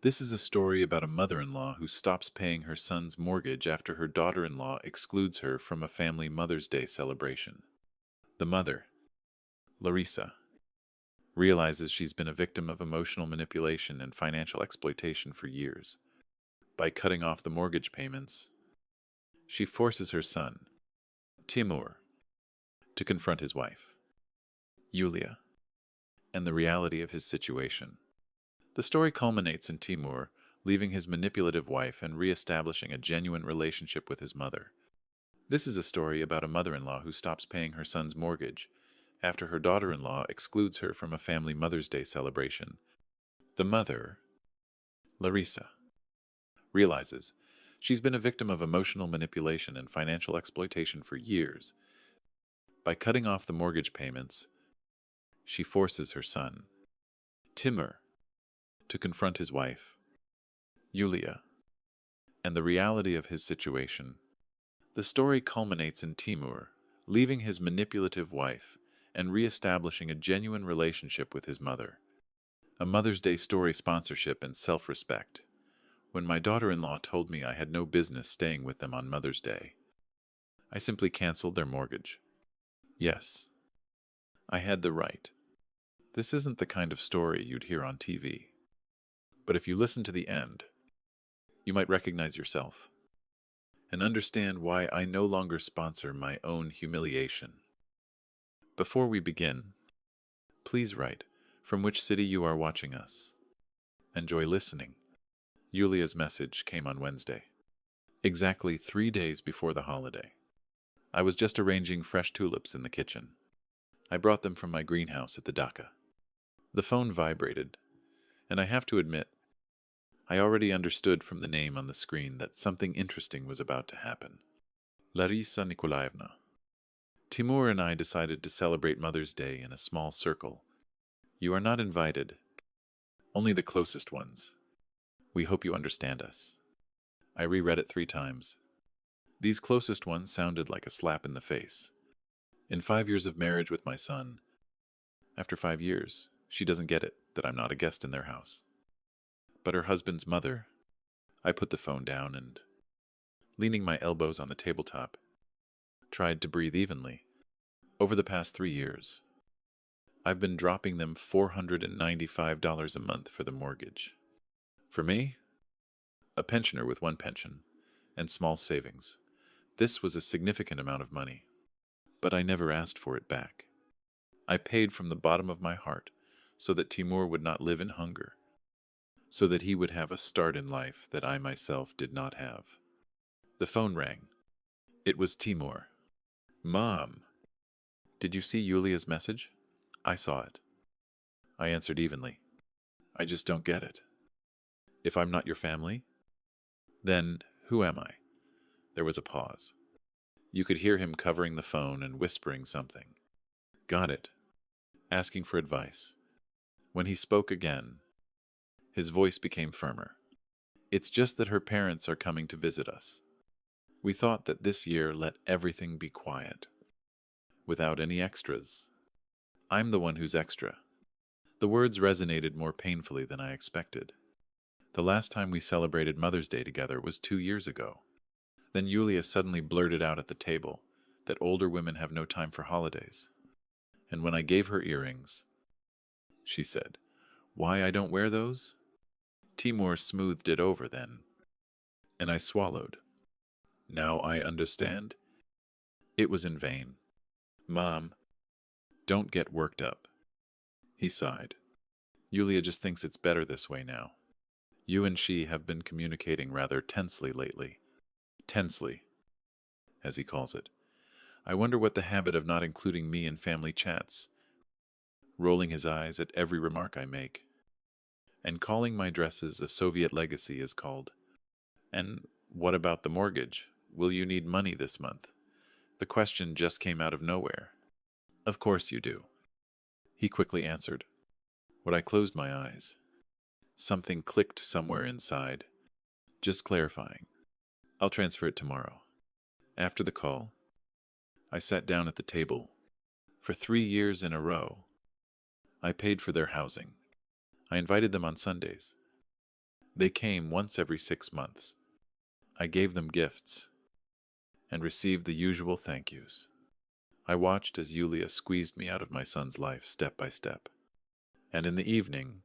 This is a story about a mother-in-law who stops paying her son's mortgage after her daughter-in-law excludes her from a family Mother's Day celebration. The mother, Larissa, realizes she's been a victim of emotional manipulation and financial exploitation for years. By cutting off the mortgage payments, she forces her son, Timur, to confront his wife, Yulia, and the reality of his situation. The story culminates in Timur leaving his manipulative wife and re-establishing a genuine relationship with his mother. This is a story about a mother-in-law who stops paying her son's mortgage after her daughter-in-law excludes her from a family Mother's Day celebration. The mother, Larissa, realizes she's been a victim of emotional manipulation and financial exploitation for years. By cutting off the mortgage payments, she forces her son, Timur, to confront his wife, Yulia, and the reality of his situation. The story culminates in Timur leaving his manipulative wife and re-establishing a genuine relationship with his mother. A Mother's Day story sponsorship and self-respect. When my daughter-in-law told me I had no business staying with them on Mother's Day, I simply canceled their mortgage. Yes, I had the right. This isn't the kind of story you'd hear on TV. But if you listen to the end, you might recognize yourself and understand why I no longer sponsor my own humiliation. Before we begin, please write from which city you are watching us. Enjoy listening. Yulia's message came on Wednesday, exactly 3 days before the holiday. I was just arranging fresh tulips in the kitchen. I brought them from my greenhouse at the Dhaka. The phone vibrated, and I have to admit, I already understood from the name on the screen that something interesting was about to happen. Larissa Nikolaevna. Timur and I decided to celebrate Mother's Day in a small circle. You are not invited, only the closest ones. We hope you understand us. I reread it 3 times. These closest ones sounded like a slap in the face. In 5 years of marriage with my son, after 5 years, she doesn't get it that I'm not a guest in their house. But her husband's mother? I put the phone down and, leaning my elbows on the tabletop, tried to breathe evenly. Over the past 3 years, I've been dropping them $495 a month for the mortgage. For me, a pensioner with 1 pension and small savings, this was a significant amount of money. But I never asked for it back. I paid from the bottom of my heart so that Timur would not live in hunger, so that he would have a start in life that I myself did not have. The phone rang. It was Timur. Mom, did you see Yulia's message? I saw it. I answered evenly. I just don't get it. If I'm not your family, then who am I? There was a pause. You could hear him covering the phone and whispering something. Got it. Asking for advice. When he spoke again, his voice became firmer. It's just that her parents are coming to visit us. We thought that this year let everything be quiet, without any extras. I'm the one who's extra. The words resonated more painfully than I expected. The last time we celebrated Mother's Day together was 2 years ago. Then Yulia suddenly blurted out at the table that older women have no time for holidays. And when I gave her earrings, she said, "Why I don't wear those?" Timur smoothed it over then, and I swallowed. Now I understand. It was in vain. Mom, don't get worked up. He sighed. Yulia just thinks it's better this way now. You and she have been communicating rather tensely lately. Tensely, as he calls it. I wonder what the habit of not including me in family chats, rolling his eyes at every remark I make, and calling my dresses a Soviet legacy is called. And what about the mortgage? Will you need money this month? The question just came out of nowhere. Of course you do. He quickly answered. When I closed my eyes, something clicked somewhere inside. Just clarifying. I'll transfer it tomorrow. After the call, I sat down at the table. For 3 years in a row, I paid for their housing. I invited them on Sundays. They came once every 6 months. I gave them gifts and received the usual thank yous. I watched as Yulia squeezed me out of my son's life step by step. And in the evening,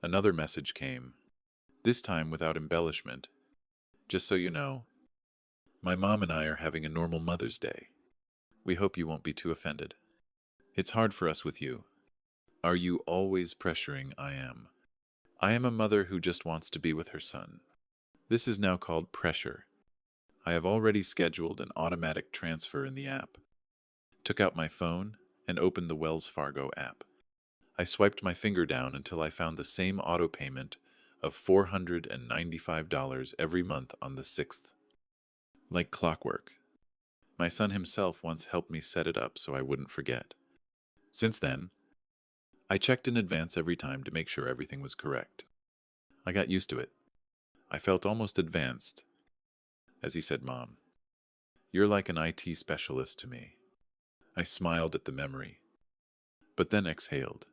another message came, this time without embellishment. Just so you know, my mom and I are having a normal Mother's Day. We hope you won't be too offended. It's hard for us with you. Are you always pressuring? I am. I am a mother who just wants to be with her son. This is now called pressure. I have already scheduled an automatic transfer in the app. Took out my phone and opened the Wells Fargo app. I swiped my finger down until I found the same auto payment of $495 every month on the 6th. Like clockwork. My son himself once helped me set it up so I wouldn't forget. Since then, I checked in advance every time to make sure everything was correct. I got used to it. I felt almost advanced. As he said, Mom, you're like an IT specialist to me. I smiled at the memory, but then exhaled.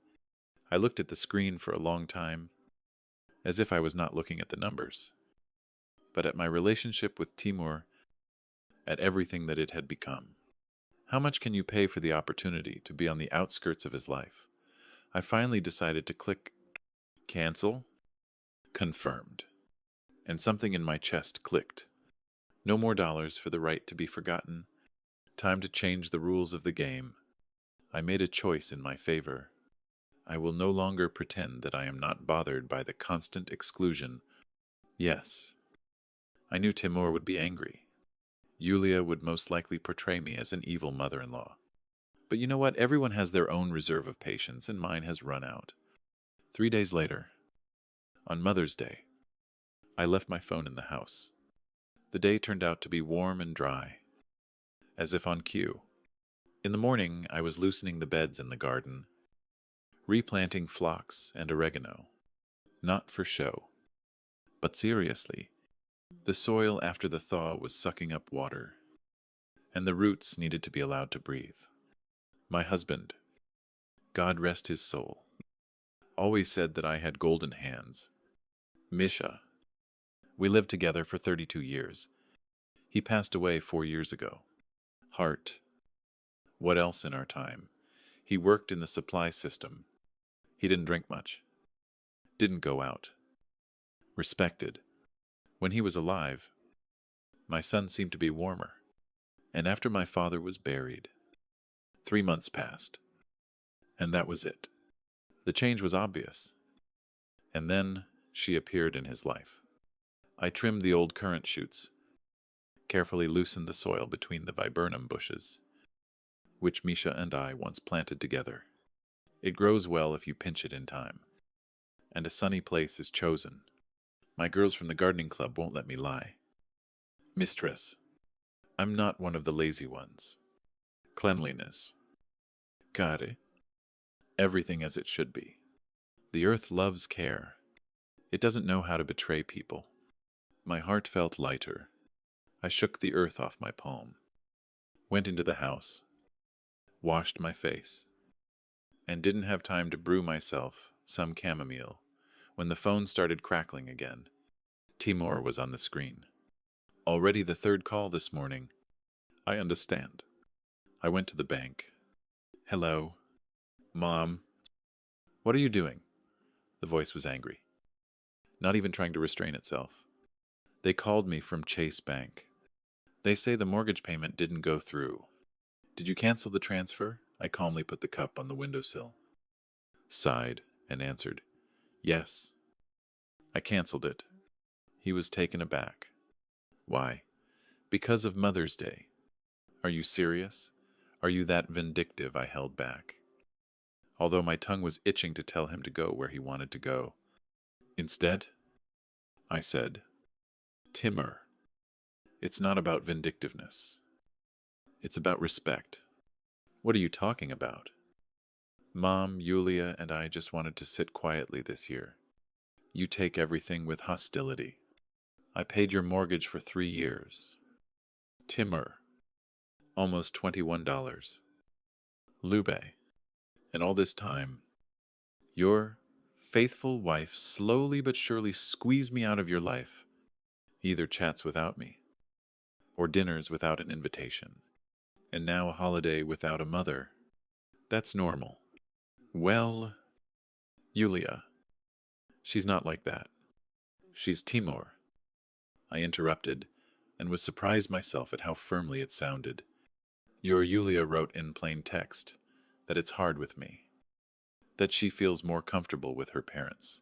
I looked at the screen for a long time, as if I was not looking at the numbers, but at my relationship with Timur, at everything that it had become. How much can you pay for the opportunity to be on the outskirts of his life? I finally decided to click cancel, confirmed, and something in my chest clicked. No more dollars for the right to be forgotten. Time to change the rules of the game. I made a choice in my favor. I will no longer pretend that I am not bothered by the constant exclusion. Yes, I knew Timur would be angry. Yulia would most likely portray me as an evil mother-in-law. But you know what? Everyone has their own reserve of patience, and mine has run out. 3 days later, on Mother's Day, I left my phone in the house. The day turned out to be warm and dry, as if on cue. In the morning, I was loosening the beds in the garden, replanting phlox and oregano. Not for show, but seriously. The soil after the thaw was sucking up water, and the roots needed to be allowed to breathe. My husband, God rest his soul, always said that I had golden hands. Misha. We lived together for 32 years. He passed away 4 years ago. Heart. What else in our time? He worked in the supply system. He didn't drink much. Didn't go out. Respected. When he was alive, my son seemed to be warmer. And after my father was buried, 3 months passed. And that was it. The change was obvious. And then she appeared in his life. I trimmed the old currant shoots, carefully loosened the soil between the viburnum bushes, which Misha and I once planted together. It grows well if you pinch it in time. And a sunny place is chosen. My girls from the gardening club won't let me lie. Mistress, I'm not one of the lazy ones. Cleanliness. Care. Everything as it should be. The earth loves care. It doesn't know how to betray people. My heart felt lighter. I shook the earth off my palm, went into the house, washed my face, and didn't have time to brew myself some chamomile when the phone started crackling again. Timur was on the screen. Already the third call this morning. I understand. I went to the bank. Hello. Mom. What are you doing? The voice was angry, not even trying to restrain itself. They called me from Chase Bank. They say the mortgage payment didn't go through. Did you cancel the transfer? I calmly put the cup on the windowsill, sighed, and answered, yes. I canceled it. He was taken aback. Why? Because of Mother's Day. Are you serious? Are you that vindictive? I held back, although my tongue was itching to tell him to go where he wanted to go. Instead, I said, Timur, it's not about vindictiveness. It's about respect. What are you talking about? Mom, Yulia, and I just wanted to sit quietly this year. You take everything with hostility. I paid your mortgage for 3 years. Timur, almost $21. Lube, and all this time, you're faithful wife slowly but surely squeezed me out of your life, either chats without me, or dinners without an invitation, and now a holiday without a mother. That's normal. Well, Yulia, she's not like that. She's Timur. I interrupted, and was surprised myself at how firmly it sounded. Your Yulia wrote in plain text that it's hard with me, that she feels more comfortable with her parents.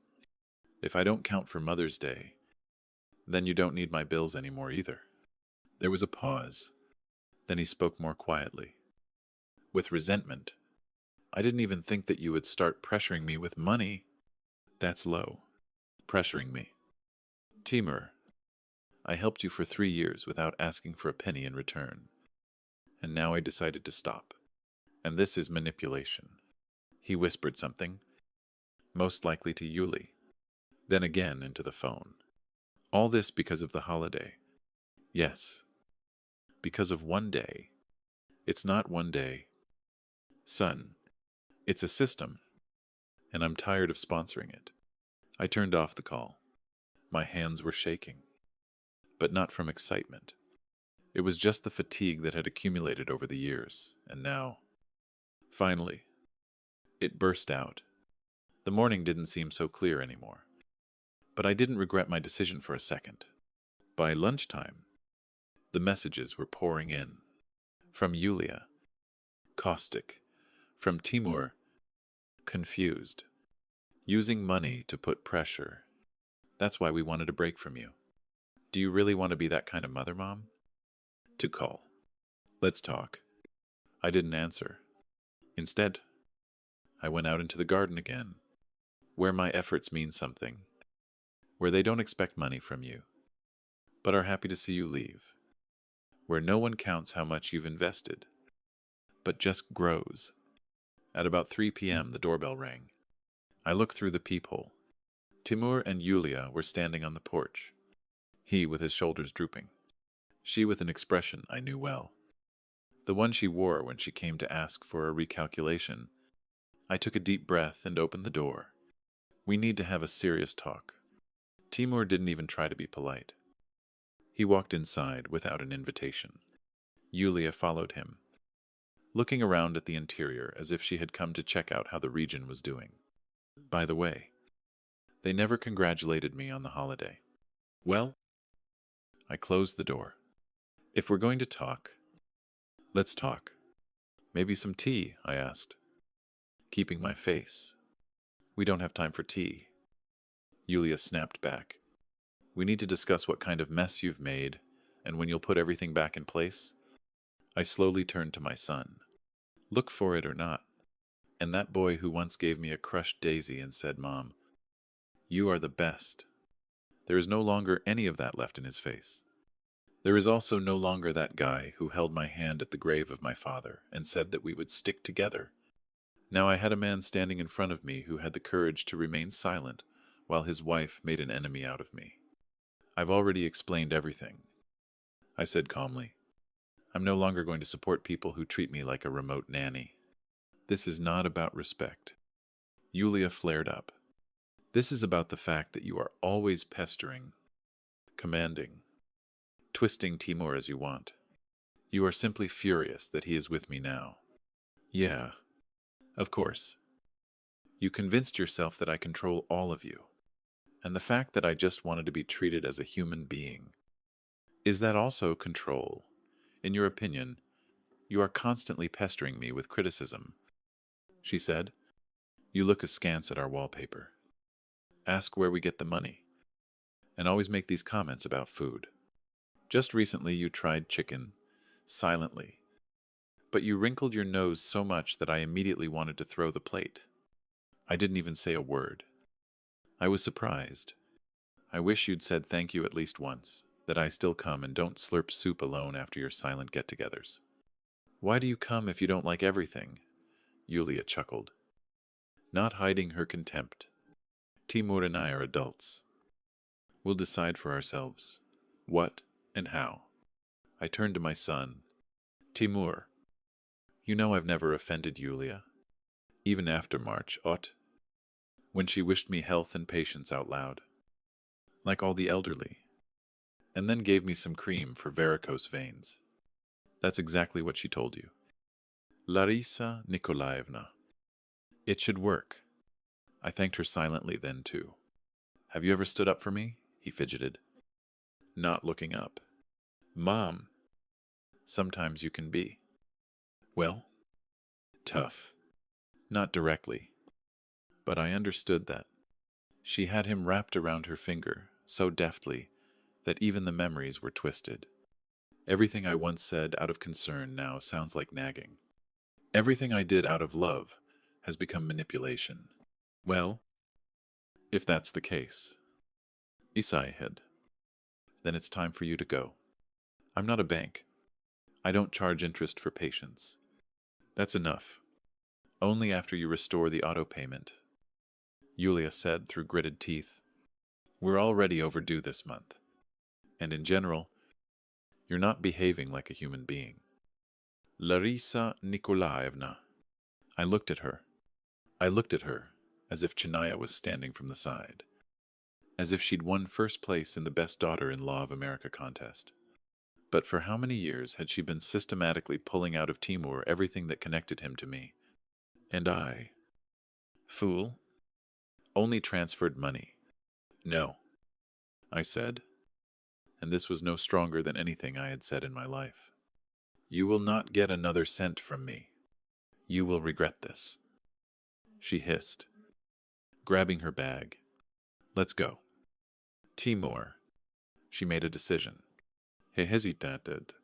If I don't count for Mother's Day, then you don't need my bills anymore either. There was a pause. Then he spoke more quietly, with resentment. I didn't even think that you would start pressuring me with money. That's low. Pressuring me. Timur, I helped you for 3 years without asking for a penny in return. And now I decided to stop. And this is manipulation. He whispered something, most likely to Yuli, then again into the phone. All this because of the holiday. Yes, because of one day. It's not one day. Son, it's a system, and I'm tired of sponsoring it. I turned off the call. My hands were shaking, but not from excitement. It was just the fatigue that had accumulated over the years, and now, finally, it burst out. The morning didn't seem so clear anymore, but I didn't regret my decision for a second. By lunchtime, the messages were pouring in. From Yulia, caustic. From Timur, confused. Using money to put pressure. That's why we wanted a break from you. Do you really want to be that kind of mother, Mom? To call. Let's talk. I didn't answer. Instead, I went out into the garden again, where my efforts mean something, where they don't expect money from you, but are happy to see you leave, where no one counts how much you've invested, but just grows. At about 3 p.m., the doorbell rang. I looked through the peephole. Timur and Yulia were standing on the porch, he with his shoulders drooping, she with an expression I knew well, the one she wore when she came to ask for a recalculation. I took a deep breath and opened the door. We need to have a serious talk. Timur didn't even try to be polite. He walked inside without an invitation. Yulia followed him, looking around at the interior as if she had come to check out how the region was doing. By the way, they never congratulated me on the holiday. Well, I closed the door. If we're going to talk, let's talk. Maybe some tea, I asked, keeping my face. We don't have time for tea. Yulia snapped back. We need to discuss what kind of mess you've made and when you'll put everything back in place. I slowly turned to my son. Look for it or not. And that boy who once gave me a crushed daisy and said, Mom, you are the best. There is no longer any of that left in his face. There is also no longer that guy who held my hand at the grave of my father and said that we would stick together. Now I had a man standing in front of me who had the courage to remain silent while his wife made an enemy out of me. I've already explained everything, I said calmly. I'm no longer going to support people who treat me like a remote nanny. This is not about respect. Yulia flared up. This is about the fact that you are always pestering, commanding, twisting Timur as you want. You are simply furious that he is with me now. Yeah, of course. You convinced yourself that I control all of you, and the fact that I just wanted to be treated as a human being. Is that also control? In your opinion, you are constantly pestering me with criticism, she said. You look askance at our wallpaper. Ask where we get the money, and always make these comments about food. Just recently you tried chicken, silently, but you wrinkled your nose so much that I immediately wanted to throw the plate. I didn't even say a word. I was surprised. I wish you'd said thank you at least once, that I still come and don't slurp soup alone after your silent get-togethers. Why do you come if you don't like everything? Yulia chuckled, not hiding her contempt. Timur and I are adults. We'll decide for ourselves what and how. I turned to my son. Timur, you know I've never offended Yulia, even after March, ought. when she wished me health and patience out loud, like all the elderly, and then gave me some cream for varicose veins. That's exactly what she told you. Larisa Nikolaevna. It should work. I thanked her silently then, too. Have you ever stood up for me? He fidgeted, not looking up. Mom. Sometimes you can be. Well, tough. Not directly. But I understood that. She had him wrapped around her finger, so deftly that even the memories were twisted. Everything I once said out of concern now sounds like nagging. Everything I did out of love has become manipulation. Well, if that's the case, Isai had, then it's time for you to go. I'm not a bank. I don't charge interest for patience. That's enough. Only after you restore the auto payment, Yulia said through gritted teeth. We're already overdue this month. And in general, you're not behaving like a human being. Larisa Nikolaevna. I looked at her. As if Chennaya was standing from the side. As if she'd won first place in the Best Daughter-in-Law of America contest. But for how many years had she been systematically pulling out of Timur everything that connected him to me? And I, fool, only transferred money. No, I said, and this was no stronger than anything I had said in my life. You will not get another cent from me. You will regret this. She hissed, grabbing her bag. Let's go. Timur. She made a decision. He hesitated,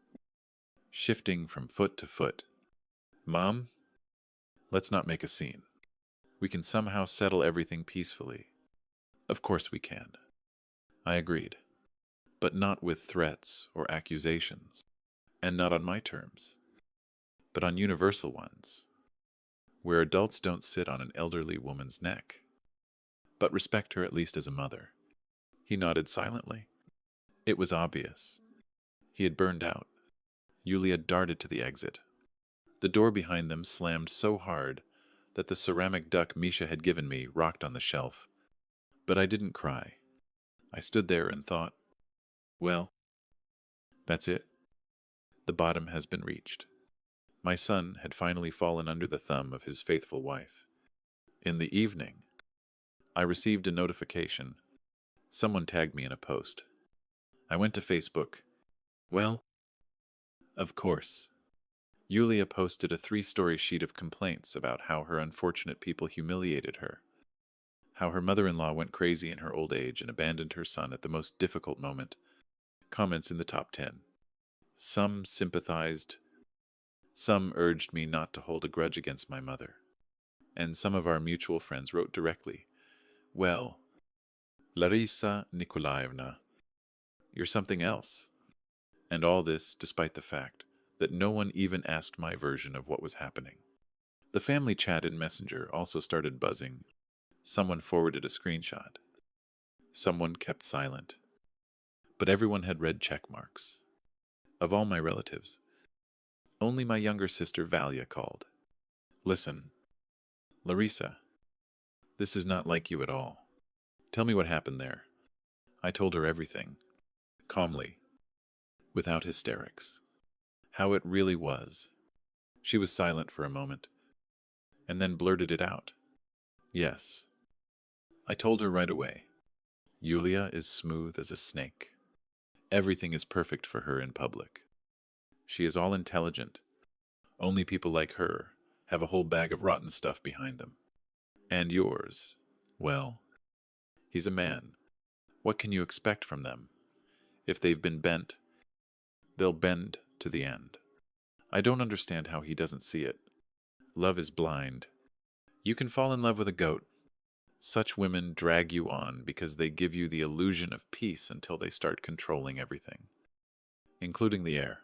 shifting from foot to foot. Mom, let's not make a scene. We can somehow settle everything peacefully. Of course we can. I agreed. But not with threats or accusations. And not on my terms. But on universal ones. Where adults don't sit on an elderly woman's neck. But respect her at least as a mother. He nodded silently. It was obvious. He had burned out. Yulia darted to the exit. The door behind them slammed so hard that the ceramic duck Misha had given me rocked on the shelf. But I didn't cry. I stood there and thought, well, that's it. The bottom has been reached. My son had finally fallen under the thumb of his faithful wife. In the evening, I received a notification. Someone tagged me in a post. I went to Facebook. Well, of course. Yulia posted a 3-story sheet of complaints about how her unfortunate people humiliated her, how her mother-in-law went crazy in her old age and abandoned her son at the most difficult moment. Comments in the top 10. Some sympathized. Some urged me not to hold a grudge against my mother. And some of our mutual friends wrote directly, well, Larisa Nikolaevna, you're something else. And all this despite the fact that no one even asked my version of what was happening. The family chat in Messenger also started buzzing. Someone forwarded a screenshot. Someone kept silent. But everyone had red check marks. Of all my relatives, only my younger sister Valia called. Listen, Larisa, this is not like you at all. Tell me what happened there. I told her everything, calmly, without hysterics. How it really was. She was silent for a moment, and then blurted it out. Yes. I told her right away. Yulia is smooth as a snake. Everything is perfect for her in public. She is all intelligent. Only people like her have a whole bag of rotten stuff behind them. And yours, well, he's a man. What can you expect from them? If they've been bent, they'll bend to the end. I don't understand how he doesn't see it. Love is blind. You can fall in love with a goat. Such women drag you on because they give you the illusion of peace until they start controlling everything, including the air.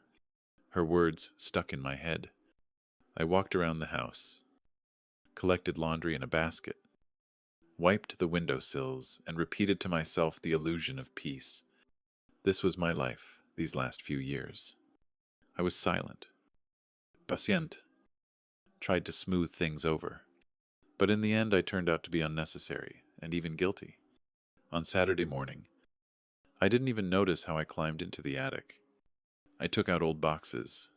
Her words stuck in my head. I walked around the house, collected laundry in a basket, wiped the windowsills, and repeated to myself the illusion of peace. This was my life these last few years. I was silent. Patient. Tried to smooth things over. But in the end, I turned out to be unnecessary and even guilty. On Saturday morning, I didn't even notice how I climbed into the attic. I took out old boxes,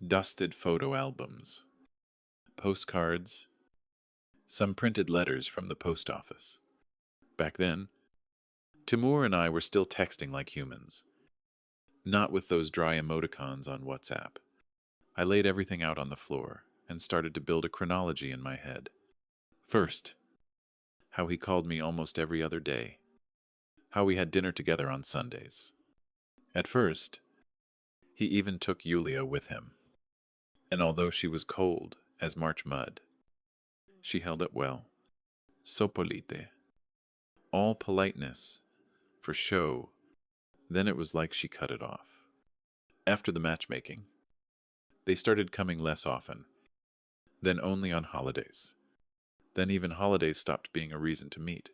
dusted photo albums, postcards, some printed letters from the post office. Back then, Timur and I were still texting like humans, not with those dry emoticons on WhatsApp. I laid everything out on the floor and started to build a chronology in my head. First, how he called me almost every other day, how we had dinner together on Sundays. At first, he even took Yulia with him, and although she was cold as March mud, she held it well. So polite. All politeness, for show. Then it was like she cut it off. After the matchmaking, they started coming less often, then only on holidays. Then even holidays stopped being a reason to meet.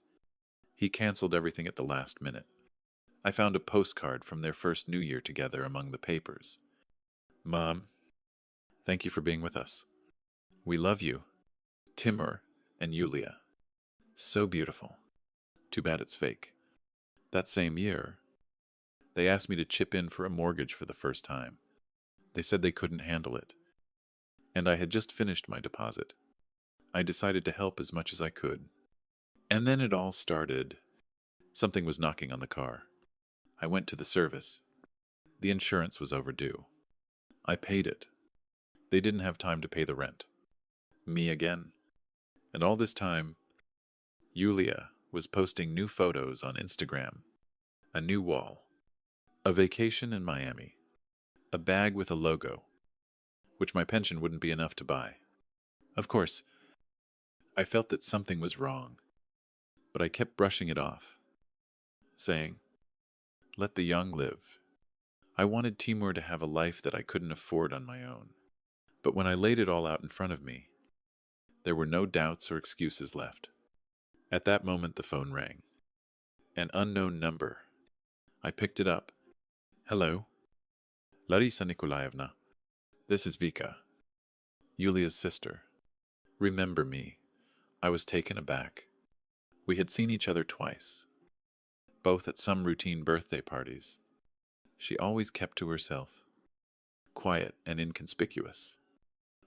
He canceled everything at the last minute. I found a postcard from their first New Year together among the papers. Mom, thank you for being with us. We love you. Timur and Yulia. So beautiful. Too bad it's fake. That same year, they asked me to chip in for a mortgage for the first time. They said they couldn't handle it. And I had just finished my deposit. I decided to help as much as I could. And then it all started. Something was knocking on the car. I went to the service. The insurance was overdue. I paid it. They didn't have time to pay the rent. Me again. And all this time, Yulia was posting new photos on Instagram. A new wall. A vacation in Miami. A bag with a logo, which my pension wouldn't be enough to buy. Of course, I felt that something was wrong, but I kept brushing it off, saying, let the young live. I wanted Timur to have a life that I couldn't afford on my own. But when I laid it all out in front of me, there were no doubts or excuses left. At that moment, the phone rang. An unknown number. I picked it up. Hello? Larisa Nikolaevna. This is Vika, Yulia's sister. Remember me. I was taken aback. We had seen each other twice, both at some routine birthday parties. She always kept to herself, quiet and inconspicuous.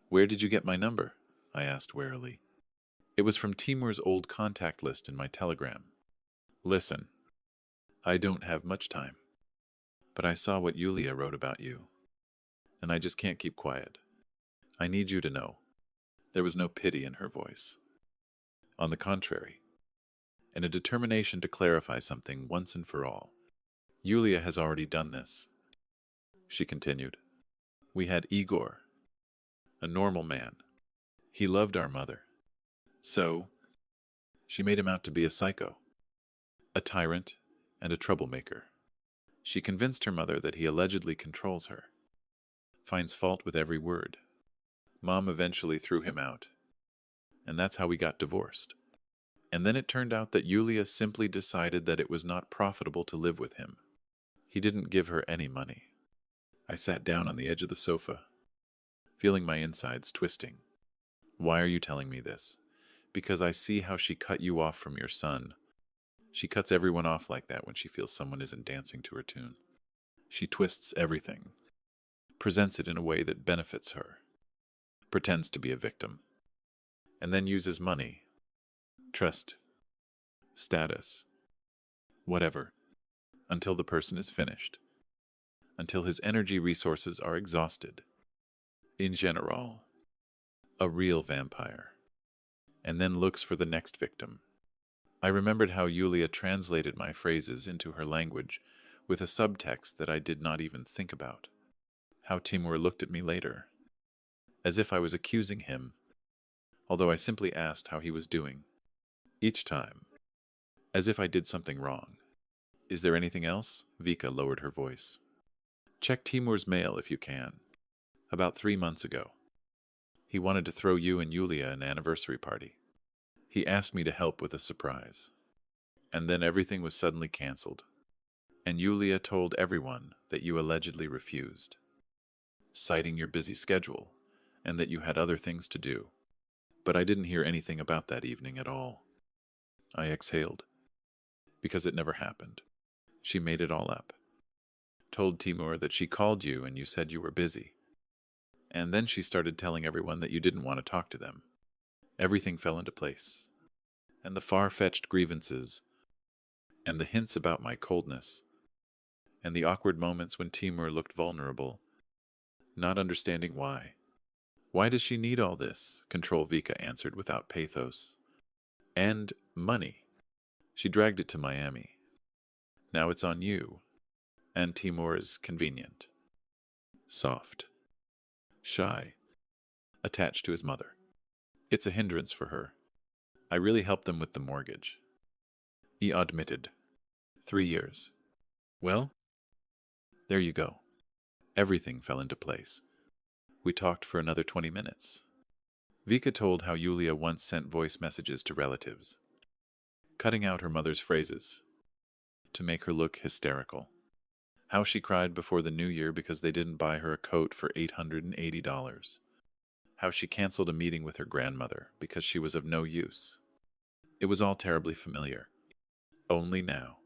Where did you get my number? I asked warily. It was from Timur's old contact list in my telegram. Listen, I don't have much time, but I saw what Yulia wrote about you, and I just can't keep quiet. I need you to know. There was no pity in her voice. On the contrary, and a determination to clarify something once and for all. Yulia has already done this, she continued. We had Igor, a normal man. He loved our mother. So, she made him out to be a psycho, a tyrant, and a troublemaker. She convinced her mother that he allegedly controls her, finds fault with every word. Mom eventually threw him out, and that's how we got divorced. And then it turned out that Yulia simply decided that it was not profitable to live with him. He didn't give her any money. I sat down on the edge of the sofa, feeling my insides twisting. Why are you telling me this? Because I see how she cut you off from your son. She cuts everyone off like that when she feels someone isn't dancing to her tune. She twists everything, presents it in a way that benefits her, pretends to be a victim, and then uses money, trust, status, whatever, until the person is finished, until his energy resources are exhausted. In general, a real vampire, and then looks for the next victim. I remembered how Yulia translated my phrases into her language with a subtext that I did not even think about. How Timur looked at me later, as if I was accusing him, although I simply asked how he was doing. Each time, as if I did something wrong. Is there anything else? Vika lowered her voice. Check Timur's mail if you can. About 3 months ago, he wanted to throw you and Yulia an anniversary party. He asked me to help with a surprise. And then everything was suddenly canceled. And Yulia told everyone that you allegedly refused, citing your busy schedule and that you had other things to do. But I didn't hear anything about that evening at all. I exhaled, because it never happened. She made it all up. Told Timur that she called you and you said you were busy. And then she started telling everyone that you didn't want to talk to them. Everything fell into place. And the far-fetched grievances, and the hints about my coldness, and the awkward moments when Timur looked vulnerable, not understanding why. Why does she need all this? Control Vika answered without pathos. And money. She dragged it to Miami. Now it's on you. And Timur is convenient. Soft. Shy. Attached to his mother. It's a hindrance for her. I really helped them with the mortgage. He admitted. 3 years. Well, there you go. Everything fell into place. We talked for another 20 minutes. Vika told how Yulia once sent voice messages to relatives, cutting out her mother's phrases to make her look hysterical. How she cried before the new year because they didn't buy her a coat for $880. How she canceled a meeting with her grandmother because she was of no use. It was all terribly familiar. Only now,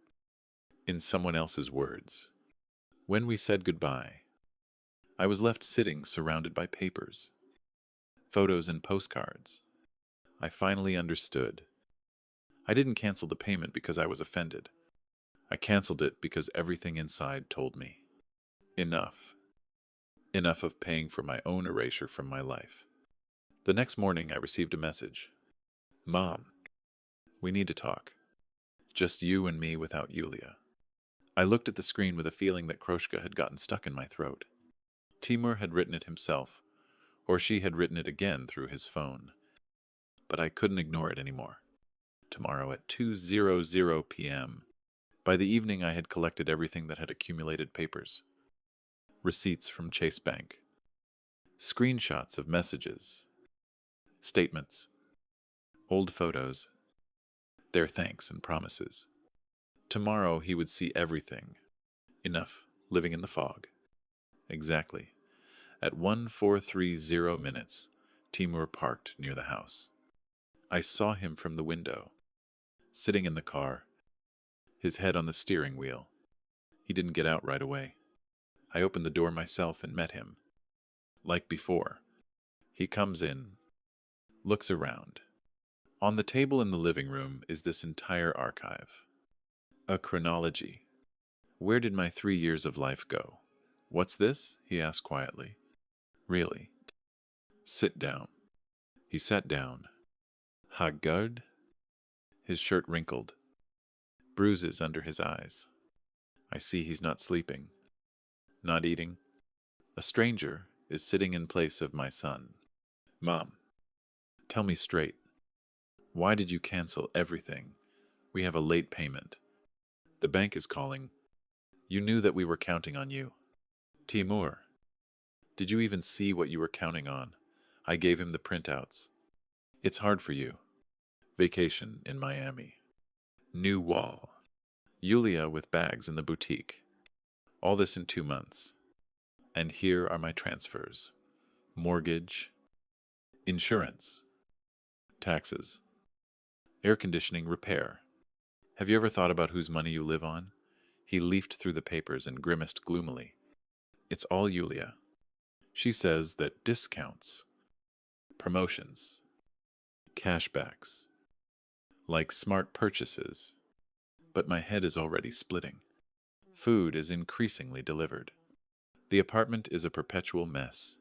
in someone else's words. When we said goodbye, I was left sitting surrounded by papers, photos and postcards. I finally understood. I didn't cancel the payment because I was offended. I canceled it because everything inside told me. Enough. Enough of paying for my own erasure from my life. The next morning I received a message. Mom, we need to talk. Just you and me without Yulia. I looked at the screen with a feeling that Kroshka had gotten stuck in my throat. Timur had written it himself, or she had written it again through his phone. But I couldn't ignore it anymore. Tomorrow at 2:00 p.m. By the evening I had collected everything that had accumulated papers. Receipts from Chase Bank. Screenshots of messages. Statements. Old photos. Their thanks and promises. Tomorrow he would see everything. Enough living in the fog. Exactly. At 1430 minutes, Timur parked near the house. I saw him from the window, sitting in the car, his head on the steering wheel. He didn't get out right away. I opened the door myself and met him. Like before, he comes in, looks around. On the table in the living room is this entire archive. A chronology. Where did my 3 years of life go? What's this? He asked quietly. Really? Sit down. He sat down. Haggard? His shirt wrinkled. Bruises under his eyes. I see he's not sleeping. Not eating. A stranger is sitting in place of my son. Mom, tell me straight. Why did you cancel everything? We have a late payment. The bank is calling. You knew that we were counting on you. Timur, did you even see what you were counting on? I gave him the printouts. It's hard for you. Vacation in Miami. New wall. Yulia with bags in the boutique. All this in 2 months. And here are my transfers. Mortgage. Insurance. Taxes. Air conditioning repair. Have you ever thought about whose money you live on? He leafed through the papers and grimaced gloomily. It's all Yulia. She says that discounts, promotions, cashbacks, like smart purchases. But my head is already splitting. Food is increasingly delivered. The apartment is a perpetual mess.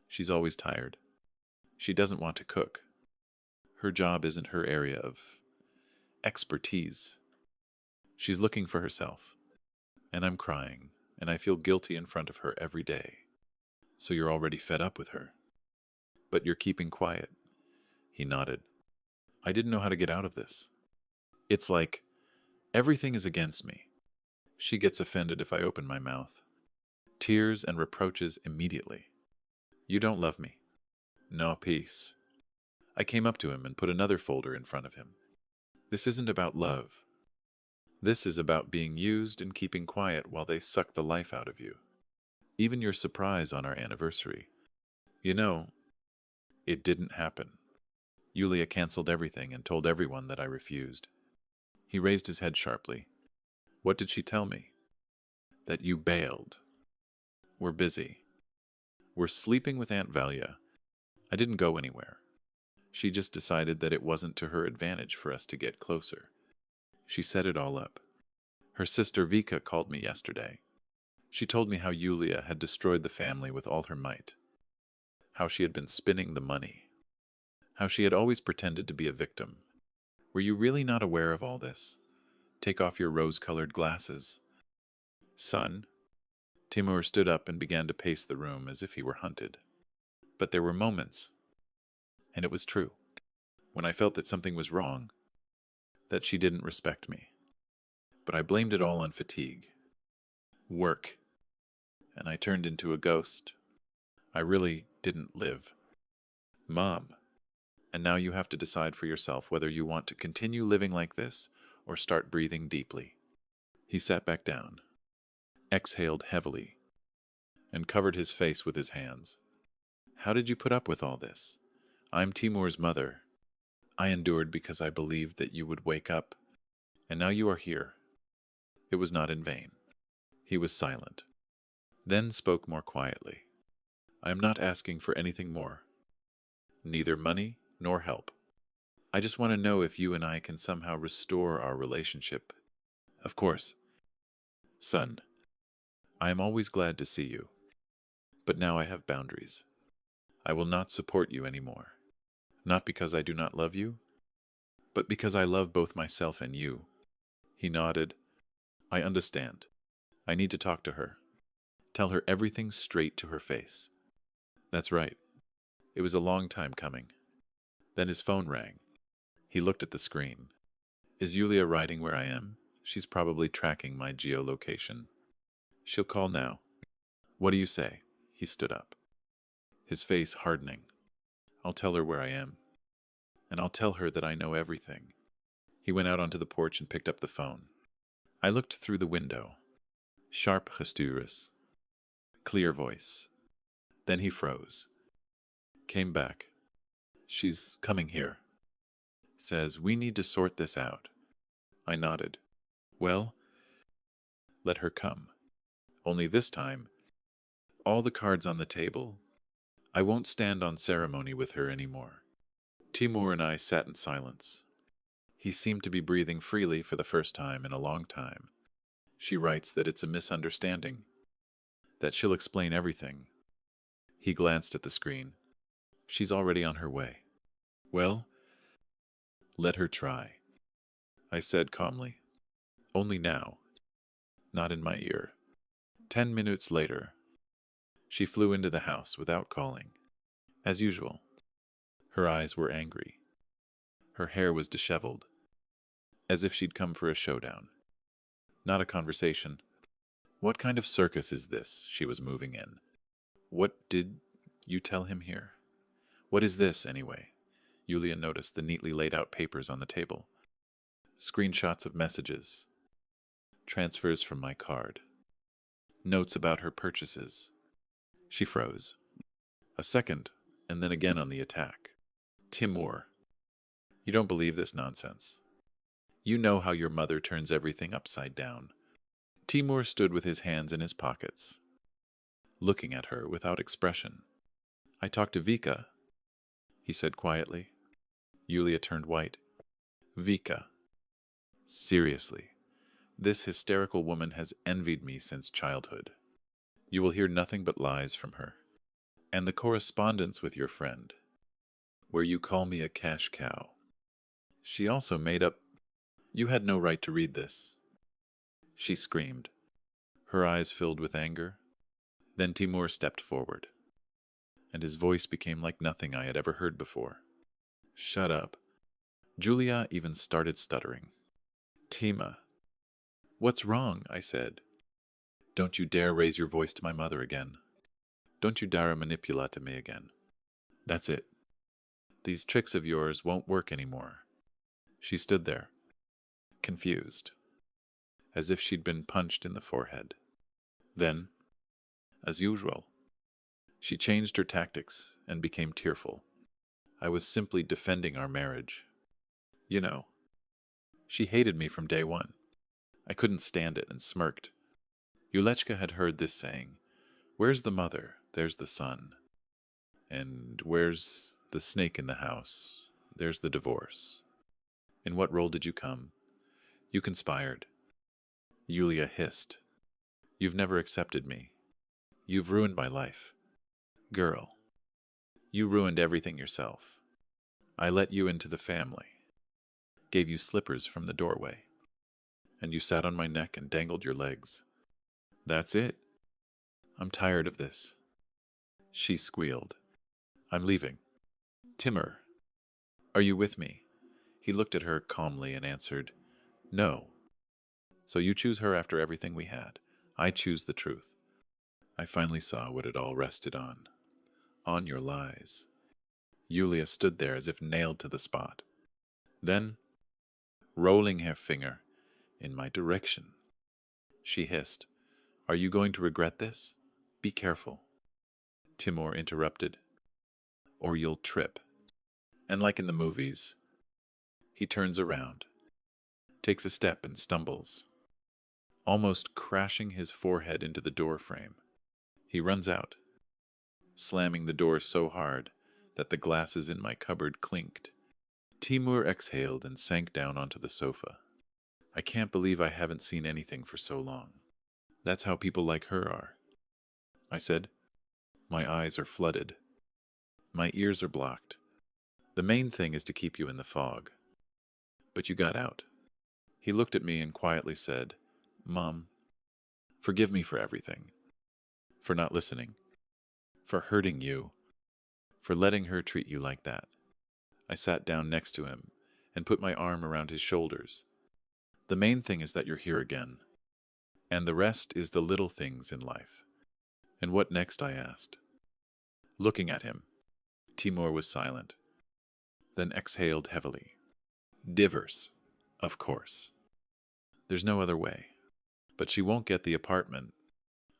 She's always tired. She doesn't want to cook. Her job isn't her area of expertise. She's looking for herself. And I'm crying, and I feel guilty in front of her every day. So you're already fed up with her. But you're keeping quiet. He nodded. I didn't know how to get out of this. It's like everything is against me. She gets offended if I open my mouth. Tears and reproaches immediately. You don't love me. No peace. I came up to him and put another folder in front of him. This isn't about love. This is about being used and keeping quiet while they suck the life out of you. Even your surprise on our anniversary. You know, it didn't happen. Yulia canceled everything and told everyone that I refused. He raised his head sharply. What did she tell me? That you bailed. We're busy. We're sleeping with Aunt Valia. I didn't go anywhere. She just decided that it wasn't to her advantage for us to get closer. She set it all up. Her sister Vika called me yesterday. She told me how Yulia had destroyed the family with all her might. How she had been spinning the money. How she had always pretended to be a victim. Were you really not aware of all this? Take off your rose-colored glasses. Son. Timur stood up and began to pace the room as if he were hunted. But there were moments, and it was true, when I felt that something was wrong, that she didn't respect me. But I blamed it all on fatigue. Work. And I turned into a ghost. I really didn't live. Mom. And now you have to decide for yourself whether you want to continue living like this or start breathing deeply. He sat back down, exhaled heavily, and covered his face with his hands. How did you put up with all this? I'm Timur's mother. I endured because I believed that you would wake up, and now you are here. It was not in vain. He was silent, then spoke more quietly. I am not asking for anything more. Neither money nor help. I just want to know if you and I can somehow restore our relationship. Of course. Son, I am always glad to see you. But now I have boundaries. I will not support you anymore. Not because I do not love you, but because I love both myself and you. He nodded. I understand. I need to talk to her. Tell her everything straight to her face. That's right. It was a long time coming. Then his phone rang. He looked at the screen. Is Yulia writing where I am? She's probably tracking my geolocation. She'll call now. What do you say? He stood up, his face hardening. I'll tell her where I am. And I'll tell her that I know everything. He went out onto the porch and picked up the phone. I looked through the window. Sharp gestuures. Clear voice. Then he froze. Came back. She's coming here. Says, we need to sort this out. I nodded. Well, let her come. Only this time, all the cards on the table. I won't stand on ceremony with her anymore. Timur and I sat in silence. He seemed to be breathing freely for the first time in a long time. She writes that it's a misunderstanding, that she'll explain everything. He glanced at the screen. She's already on her way. Well, let her try, I said calmly. Only now, not in my ear. 10 minutes later, she flew into the house without calling. As usual, her eyes were angry. Her hair was disheveled, as if she'd come for a showdown. Not a conversation. What kind of circus is this she was moving in? What did you tell him here? What is this, anyway? Yulia noticed the neatly laid out papers on the table. Screenshots of messages. Transfers from my card. Notes about her purchases. She froze. A second, and then again on the attack. Timur, you don't believe this nonsense. You know how your mother turns everything upside down. Timur stood with his hands in his pockets, looking at her without expression. I talked to Vika, he said quietly. Yulia turned white. Vika. Seriously, this hysterical woman has envied me since childhood. You will hear nothing but lies from her. And the correspondence with your friend, where you call me a cash cow. She also made up. You had no right to read this. She screamed, her eyes filled with anger. Then Timur stepped forward, and his voice became like nothing I had ever heard before. Shut up. Julia even started stuttering. Tima. What's wrong? I said. Don't you dare raise your voice to my mother again. Don't you dare manipulate me again. That's it. These tricks of yours won't work anymore. She stood there, confused, as if she'd been punched in the forehead. Then, as usual, she changed her tactics and became tearful. I was simply defending our marriage. You know, she hated me from day one. I couldn't stand it and smirked. Yulechka had heard this saying, "Where's the mother, there's the son. And where's the snake in the house, there's the divorce." In what role did you come? You conspired. Yulia hissed. You've never accepted me. You've ruined my life. Girl, you ruined everything yourself. I let you into the family, gave you slippers from the doorway, and you sat on my neck and dangled your legs. That's it. I'm tired of this. She squealed. I'm leaving. Timur, are you with me? He looked at her calmly and answered, No. So you choose her after everything we had. I choose the truth. I finally saw what it all rested on. On your lies. Yulia stood there as if nailed to the spot. Then, rolling her finger in my direction, she hissed, Are you going to regret this? Be careful. Timur interrupted. Or you'll trip. And like in the movies, he turns around, takes a step and stumbles, almost crashing his forehead into the door frame. He runs out, slamming the door so hard that the glasses in my cupboard clinked. Timur exhaled and sank down onto the sofa. I can't believe I haven't seen anything for so long. That's how people like her are. I said, My eyes are flooded. My ears are blocked. The main thing is to keep you in the fog. But you got out. He looked at me and quietly said, Mom, forgive me for everything. For not listening. For hurting you. For letting her treat you like that. I sat down next to him and put my arm around his shoulders. The main thing is that you're here again. And the rest is the little things in life. And what next? I asked. Looking at him, Timur was silent, then exhaled heavily. Divorce, of course. There's no other way. But she won't get the apartment.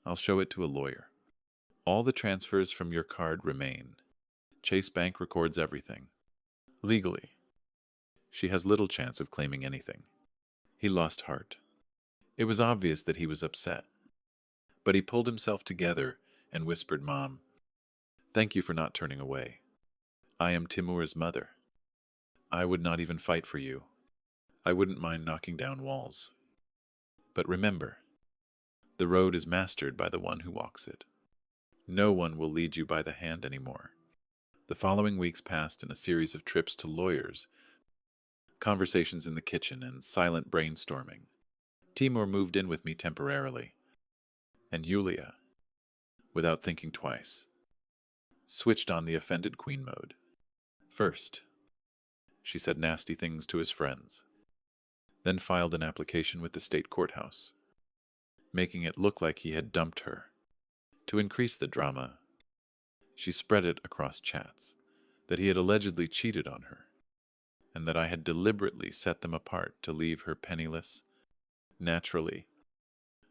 I'll show it to a lawyer. All the transfers from your card remain. Chase Bank records everything. Legally, she has little chance of claiming anything. He lost heart. It was obvious that he was upset. But he pulled himself together and whispered, Mom, thank you for not turning away. I am Timur's mother. I would not even fight for you. I wouldn't mind knocking down walls. But remember, the road is mastered by the one who walks it. No one will lead you by the hand anymore. The following weeks passed in a series of trips to lawyers, conversations in the kitchen, and silent brainstorming. Timur moved in with me temporarily, and Yulia, without thinking twice, switched on the offended queen mode. First, she said nasty things to his friends, then filed an application with the state courthouse, making it look like he had dumped her. To increase the drama, she spread it across chats that he had allegedly cheated on her, and that I had deliberately set them apart to leave her penniless. Naturally,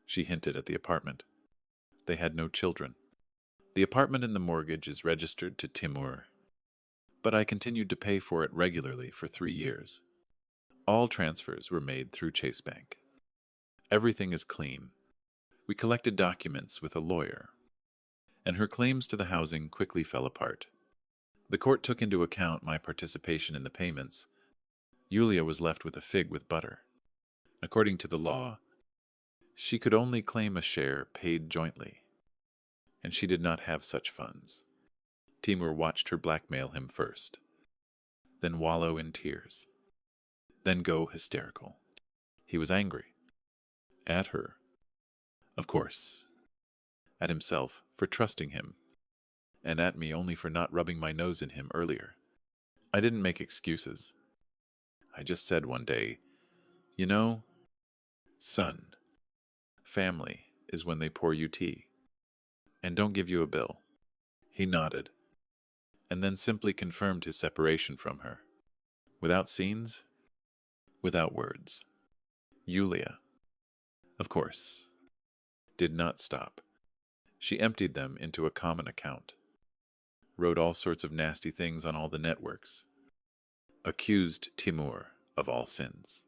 she hinted at the apartment. They had no children. The apartment and the mortgage is registered to Timur, but I continued to pay for it regularly for 3 years. All transfers were made through Chase Bank. Everything is clean. We collected documents with a lawyer, and her claims to the housing quickly fell apart. The court took into account my participation in the payments. Yulia was left with a fig with butter. According to the law, she could only claim a share paid jointly, and she did not have such funds. Timur watched her blackmail him first, then wallow in tears, then go hysterical. He was angry. At her. Of course. At himself for trusting him, and at me only for not rubbing my nose in him earlier. I didn't make excuses. I just said one day, You know, son, family is when they pour you tea, and don't give you a bill. He nodded, and then simply confirmed his separation from her. Without scenes, without words. Yulia, of course, did not stop. She emptied them into a common account. wrote all sorts of nasty things on all the networks, accused Timur of all sins.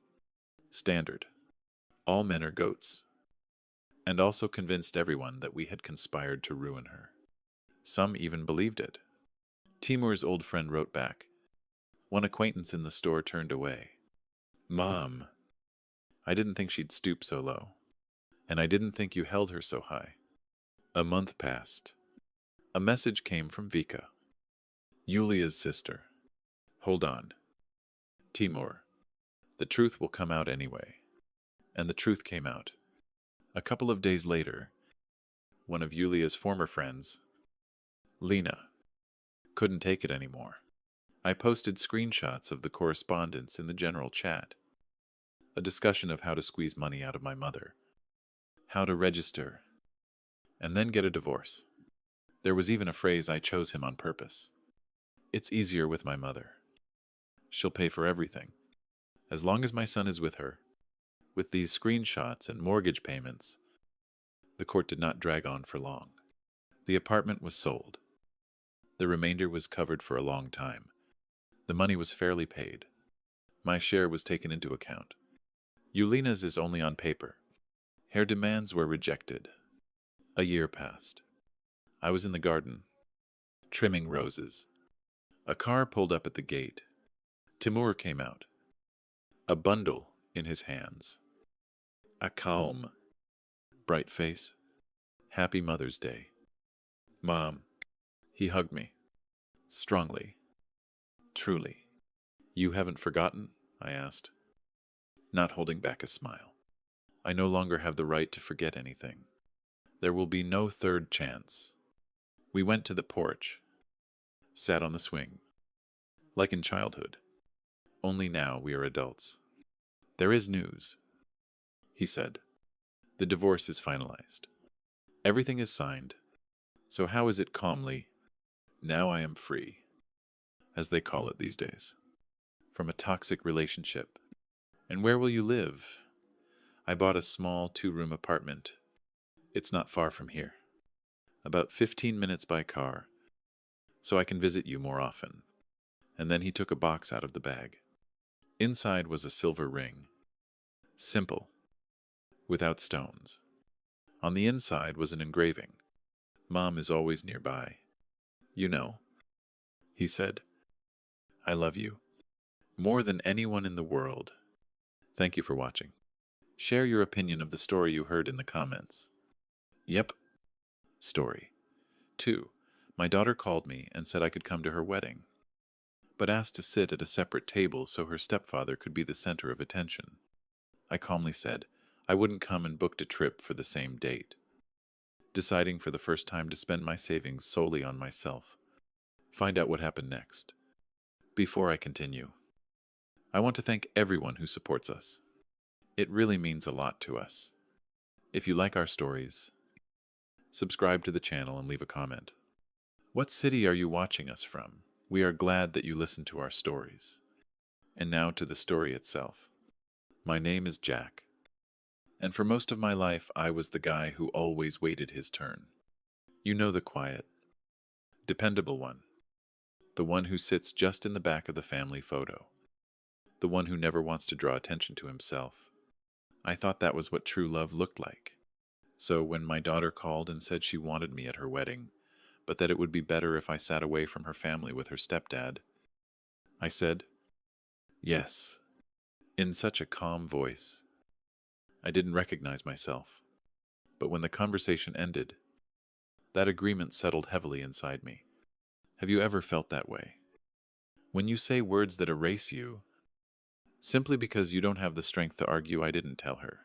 Standard. All men are goats. And also convinced everyone that we had conspired to ruin her. Some even believed it. Timur's old friend wrote back. One acquaintance in the store turned away. Mom, I didn't think she'd stoop so low. And I didn't think you held her so high. A month passed. A message came from Vika, Yulia's sister. Hold on. Timur, the truth will come out anyway. And the truth came out. A couple of days later, one of Yulia's former friends, Lena, couldn't take it anymore. I posted screenshots of the correspondence in the general chat. A discussion of how to squeeze money out of my mother, how to register, and then get a divorce. There was even a phrase I chose him on purpose. It's easier with my mother. She'll pay for everything. As long as my son is with her. With these screenshots and mortgage payments, the court did not drag on for long. The apartment was sold. The remainder was covered for a long time. The money was fairly paid. My share was taken into account. Yulina's is only on paper. Her demands were rejected. A year passed. I was in the garden, trimming roses. A car pulled up at the gate. Timur came out, a bundle in his hands. A calm, bright face. Happy Mother's Day. Mom. He hugged me. Strongly. Truly. You haven't forgotten? I asked, not holding back a smile. I no longer have the right to forget anything. There will be no third chance. We went to the porch, sat on the swing, like in childhood. Only now we are adults. There is news, he said. The divorce is finalized. Everything is signed. So how is it calmly? Now I am free, as they call it these days, from a toxic relationship. And where will you live? I bought a small 2-room apartment. It's not far from here. About 15 minutes by car, so I can visit you more often. And then he took a box out of the bag. Inside was a silver ring. Simple, without stones. On the inside was an engraving. Mom is always nearby. You know, he said. I love you. More than anyone in the world. Thank you for watching. Share your opinion of the story you heard in the comments. Yep. Story 2. My daughter called me and said I could come to her wedding, but asked to sit at a separate table so her stepfather could be the center of attention. I calmly said I wouldn't come and booked a trip for the same date, deciding for the first time to spend my savings solely on myself. Find out what happened next. Before I continue, I want to thank everyone who supports us. It really means a lot to us. If you like our stories, subscribe to the channel and leave a comment. What city are you watching us from? We are glad that you listen to our stories. And now to the story itself. My name is Jack, and for most of my life I was the guy who always waited his turn. You know, the quiet, dependable one. The one who sits just in the back of the family photo. The one who never wants to draw attention to himself. I thought that was what true love looked like. So when my daughter called and said she wanted me at her wedding, but that it would be better if I sat away from her family with her stepdad, I said, yes, in such a calm voice. I didn't recognize myself, but when the conversation ended, that agreement settled heavily inside me. Have you ever felt that way? When you say words that erase you, simply because you don't have the strength to argue I didn't tell her,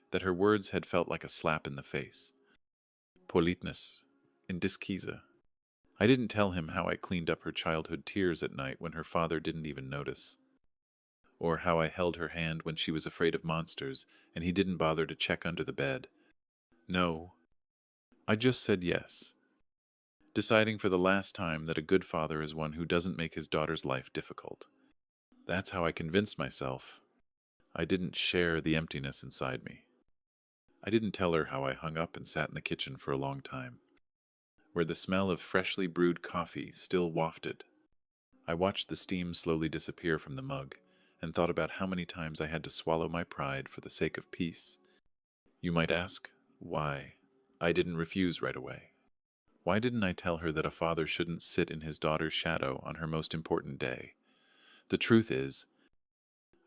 that her words had felt like a slap in the face. Politness, in Diskiza. I didn't tell him how I cleaned up her childhood tears at night when her father didn't even notice, or how I held her hand when she was afraid of monsters and he didn't bother to check under the bed. No, I just said yes, deciding for the last time that a good father is one who doesn't make his daughter's life difficult. That's how I convinced myself I didn't share the emptiness inside me. I didn't tell her how I hung up and sat in the kitchen for a long time, where the smell of freshly brewed coffee still wafted. I watched the steam slowly disappear from the mug and thought about how many times I had to swallow my pride for the sake of peace. You might ask, why? I didn't refuse right away. Why didn't I tell her that a father shouldn't sit in his daughter's shadow on her most important day? The truth is,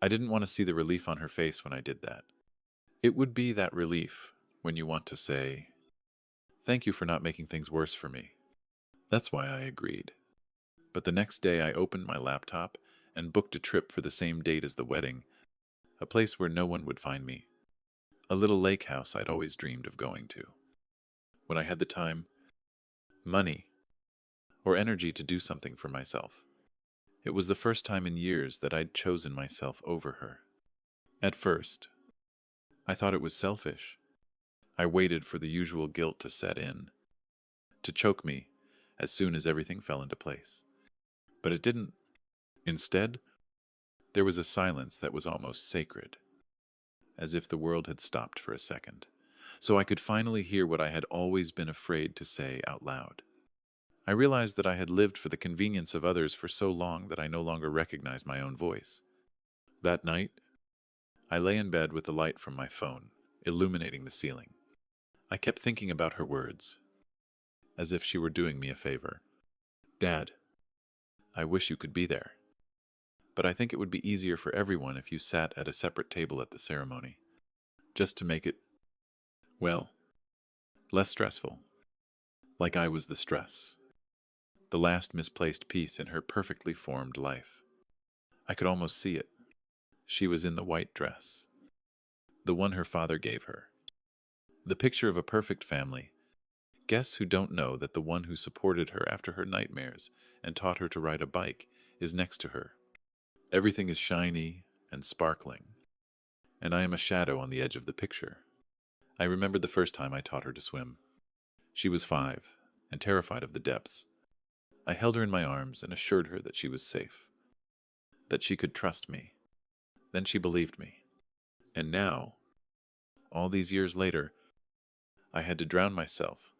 I didn't want to see the relief on her face when I did that. It would be that relief when you want to say, "Thank you for not making things worse for me." That's why I agreed. But the next day I opened my laptop and booked a trip for the same date as the wedding, a place where no one would find me, a little lake house I'd always dreamed of going to. When I had the time, money, or energy to do something for myself. It was the first time in years that I'd chosen myself over her. At first, I thought it was selfish. I waited for the usual guilt to set in, to choke me as soon as everything fell into place. But it didn't. Instead, there was a silence that was almost sacred, as if the world had stopped for a second, so I could finally hear what I had always been afraid to say out loud. I realized that I had lived for the convenience of others for so long that I no longer recognized my own voice. That night, I lay in bed with the light from my phone illuminating the ceiling. I kept thinking about her words, as if she were doing me a favor. "Dad, I wish you could be there. But I think it would be easier for everyone if you sat at a separate table at the ceremony, just to make it, well, less stressful. Like I was the stress, the last misplaced piece in her perfectly formed life. I could almost see it. She was in the white dress, the one her father gave her. The picture of a perfect family. Guests who don't know that the one who supported her after her nightmares and taught her to ride a bike is next to her. Everything is shiny and sparkling, and I am a shadow on the edge of the picture. I remembered the first time I taught her to swim. She was 5 and terrified of the depths. I held her in my arms and assured her that she was safe, that she could trust me. Then she believed me. And now, all these years later, I had to drown myself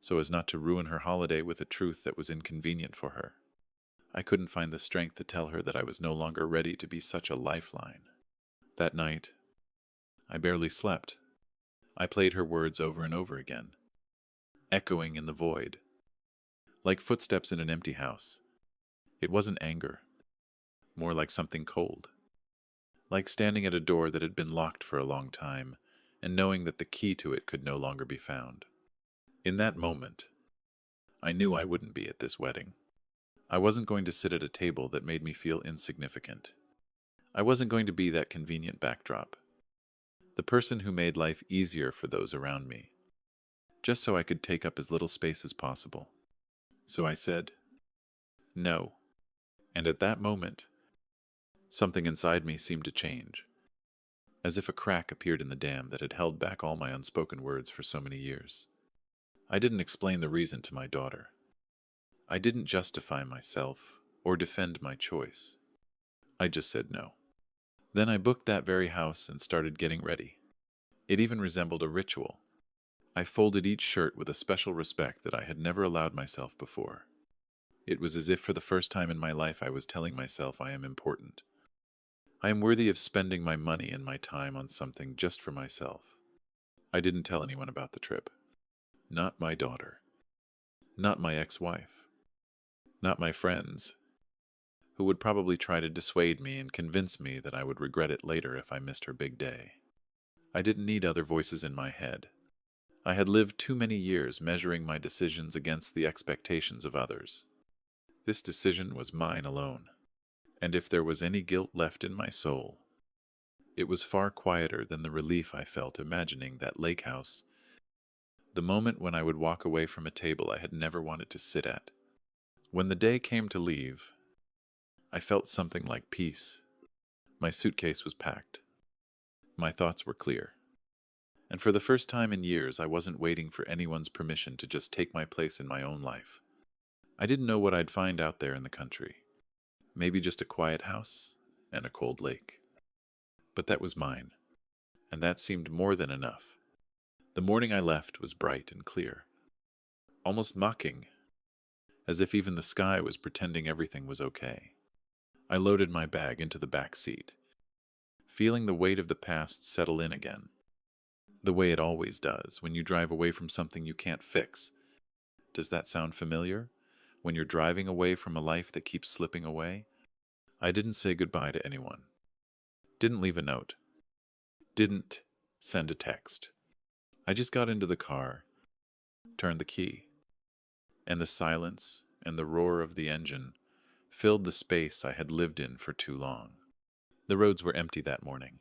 so as not to ruin her holiday with a truth that was inconvenient for her. I couldn't find the strength to tell her that I was no longer ready to be such a lifeline. That night, I barely slept. I played her words over and over again, echoing in the void, like footsteps in an empty house. It wasn't anger, more like something cold, like standing at a door that had been locked for a long time and knowing that the key to it could no longer be found. In that moment, I knew I wouldn't be at this wedding. I wasn't going to sit at a table that made me feel insignificant. I wasn't going to be that convenient backdrop, the person who made life easier for those around me, just so I could take up as little space as possible. So I said, no. And at that moment, something inside me seemed to change, as if a crack appeared in the dam that had held back all my unspoken words for so many years. I didn't explain the reason to my daughter. I didn't justify myself or defend my choice. I just said no. Then I booked that very house and started getting ready. It even resembled a ritual. I folded each shirt with a special respect that I had never allowed myself before. It was as if for the first time in my life I was telling myself I am important. I am worthy of spending my money and my time on something just for myself. I didn't tell anyone about the trip. Not my daughter. Not my ex-wife. Not my friends, who would probably try to dissuade me and convince me that I would regret it later if I missed her big day. I didn't need other voices in my head. I had lived too many years measuring my decisions against the expectations of others. This decision was mine alone, and if there was any guilt left in my soul, it was far quieter than the relief I felt imagining that lake house, the moment when I would walk away from a table I had never wanted to sit at. When the day came to leave, I felt something like peace. My suitcase was packed. My thoughts were clear. And for the first time in years, I wasn't waiting for anyone's permission to just take my place in my own life. I didn't know what I'd find out there in the country. Maybe just a quiet house and a cold lake. But that was mine, and that seemed more than enough. The morning I left was bright and clear. almost mocking, as if even the sky was pretending everything was okay. I loaded my bag into the back seat, feeling the weight of the past settle in again, the way it always does when you drive away from something you can't fix. Does that sound familiar? When you're driving away from a life that keeps slipping away? I didn't say goodbye to anyone. Didn't leave a note. Didn't send a text. I just got into the car, turned the key, and the silence and the roar of the engine filled the space I had lived in for too long. The roads were empty that morning.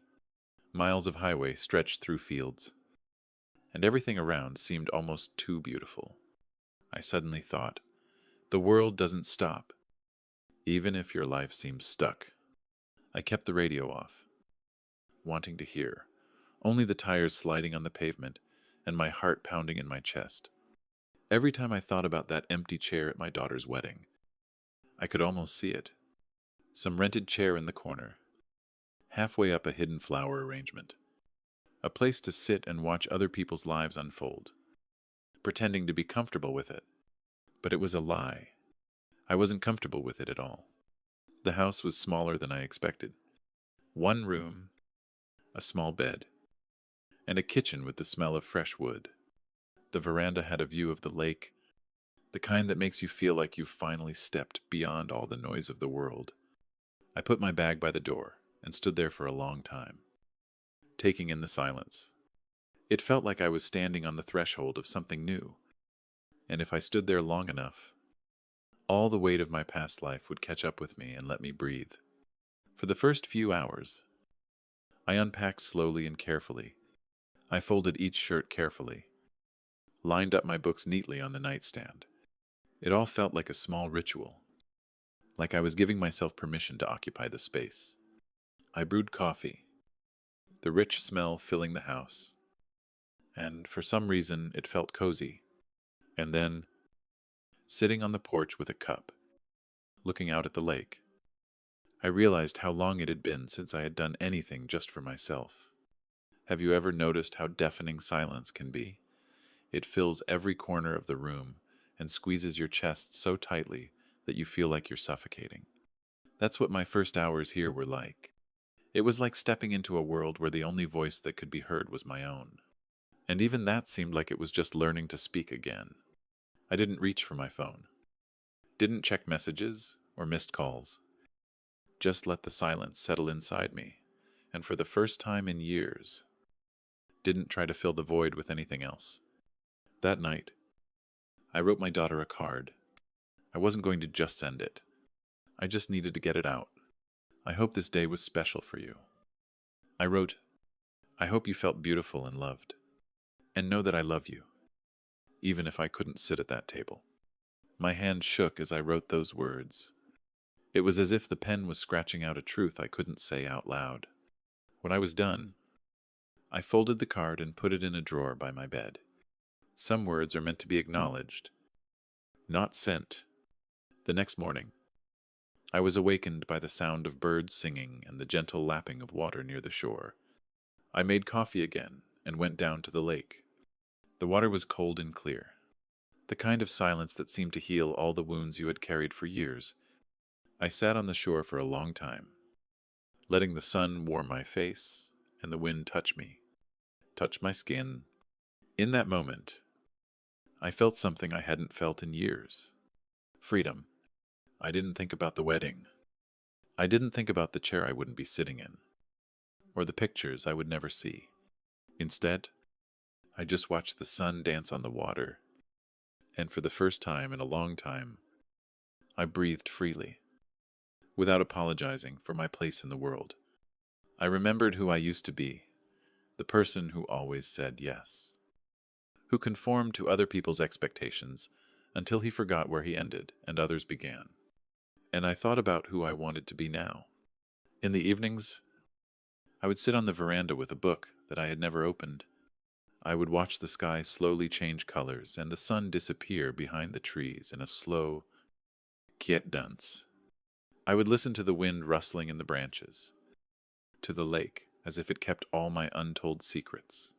Miles of highway stretched through fields, and everything around seemed almost too beautiful. I suddenly thought, the world doesn't stop, even if your life seems stuck. I kept the radio off, wanting to hear, only the tires sliding on the pavement and my heart pounding in my chest. Every time I thought about that empty chair at my daughter's wedding, I could almost see it. Some rented chair in the corner, halfway up a hidden flower arrangement. A place to sit and watch other people's lives unfold, pretending to be comfortable with it. But it was a lie. I wasn't comfortable with it at all. The house was smaller than I expected. One room, a small bed, and a kitchen with the smell of fresh wood. The veranda had a view of the lake, the kind that makes you feel like you've finally stepped beyond all the noise of the world. I put my bag by the door and stood there for a long time, taking in the silence. It felt like I was standing on the threshold of something new, and if I stood there long enough, all the weight of my past life would catch up with me and let me breathe. For the first few hours, I unpacked slowly and carefully. I folded each shirt carefully, lined up my books neatly on the nightstand. It all felt like a small ritual, like I was giving myself permission to occupy the space. I brewed coffee, the rich smell filling the house, and for some reason it felt cozy. And then, sitting on the porch with a cup, looking out at the lake, I realized how long it had been since I had done anything just for myself. Have you ever noticed how deafening silence can be? It fills every corner of the room and squeezes your chest so tightly that you feel like you're suffocating. That's what my first hours here were like. It was like stepping into a world where the only voice that could be heard was my own. And even that seemed like it was just learning to speak again. I didn't reach for my phone. Didn't check messages or missed calls. Just let the silence settle inside me, and for the first time in years, didn't try to fill the void with anything else. That night, I wrote my daughter a card. I wasn't going to just send it. I just needed to get it out. I hope this day was special for you. I wrote, I hope you felt beautiful and loved, and know that I love you, even if I couldn't sit at that table. My hand shook as I wrote those words. It was as if the pen was scratching out a truth I couldn't say out loud. When I was done, I folded the card and put it in a drawer by my bed. Some words are meant to be acknowledged, not sent. The next morning, I was awakened by the sound of birds singing and the gentle lapping of water near the shore. I made coffee again and went down to the lake. The water was cold and clear, the kind of silence that seemed to heal all the wounds you had carried for years. I sat on the shore for a long time, letting the sun warm my face and the wind touch me, touch my skin. In that moment, I felt something I hadn't felt in years. Freedom. I didn't think about the wedding. I didn't think about the chair I wouldn't be sitting in, or the pictures I would never see. Instead, I just watched the sun dance on the water, and for the first time in a long time, I breathed freely, without apologizing for my place in the world. I remembered who I used to be, the person who always said yes, who conformed to other people's expectations until he forgot where he ended and others began. And I thought about who I wanted to be now. In the evenings, I would sit on the veranda with a book that I had never opened. I would watch the sky slowly change colors and the sun disappear behind the trees in a slow, quiet dance. I would listen to the wind rustling in the branches, to the lake as if it kept all my untold secrets.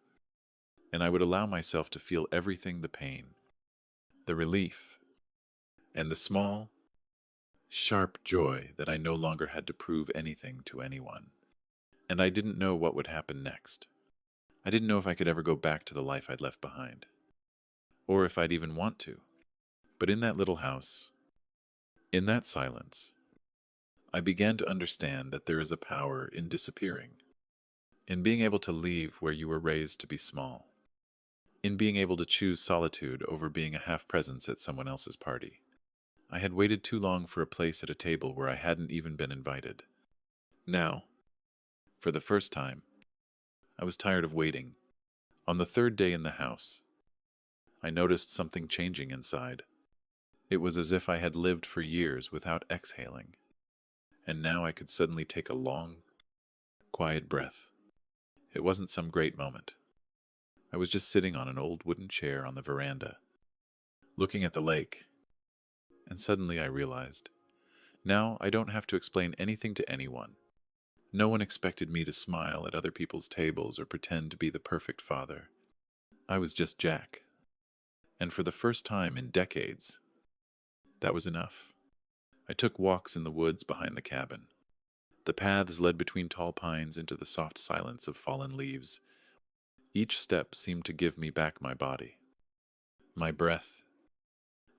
And I would allow myself to feel everything, the pain, the relief, and the small, sharp joy that I no longer had to prove anything to anyone. And I didn't know what would happen next. I didn't know if I could ever go back to the life I'd left behind, or if I'd even want to. But in that little house, in that silence, I began to understand that there is a power in disappearing, in being able to leave where you were raised to be small, in being able to choose solitude over being a half presence at someone else's party. I had waited too long for a place at a table where I hadn't even been invited. Now, for the first time, I was tired of waiting. On the third day in the house, I noticed something changing inside. It was as if I had lived for years without exhaling, and now I could suddenly take a long, quiet breath. It wasn't some great moment. I was just sitting on an old wooden chair on the veranda, looking at the lake, and suddenly I realized, now I don't have to explain anything to anyone. No one expected me to smile at other people's tables or pretend to be the perfect father. I was just Jack. And for the first time in decades, that was enough. I took walks in the woods behind the cabin. The paths led between tall pines into the soft silence of fallen leaves. Each step seemed to give me back my body, my breath,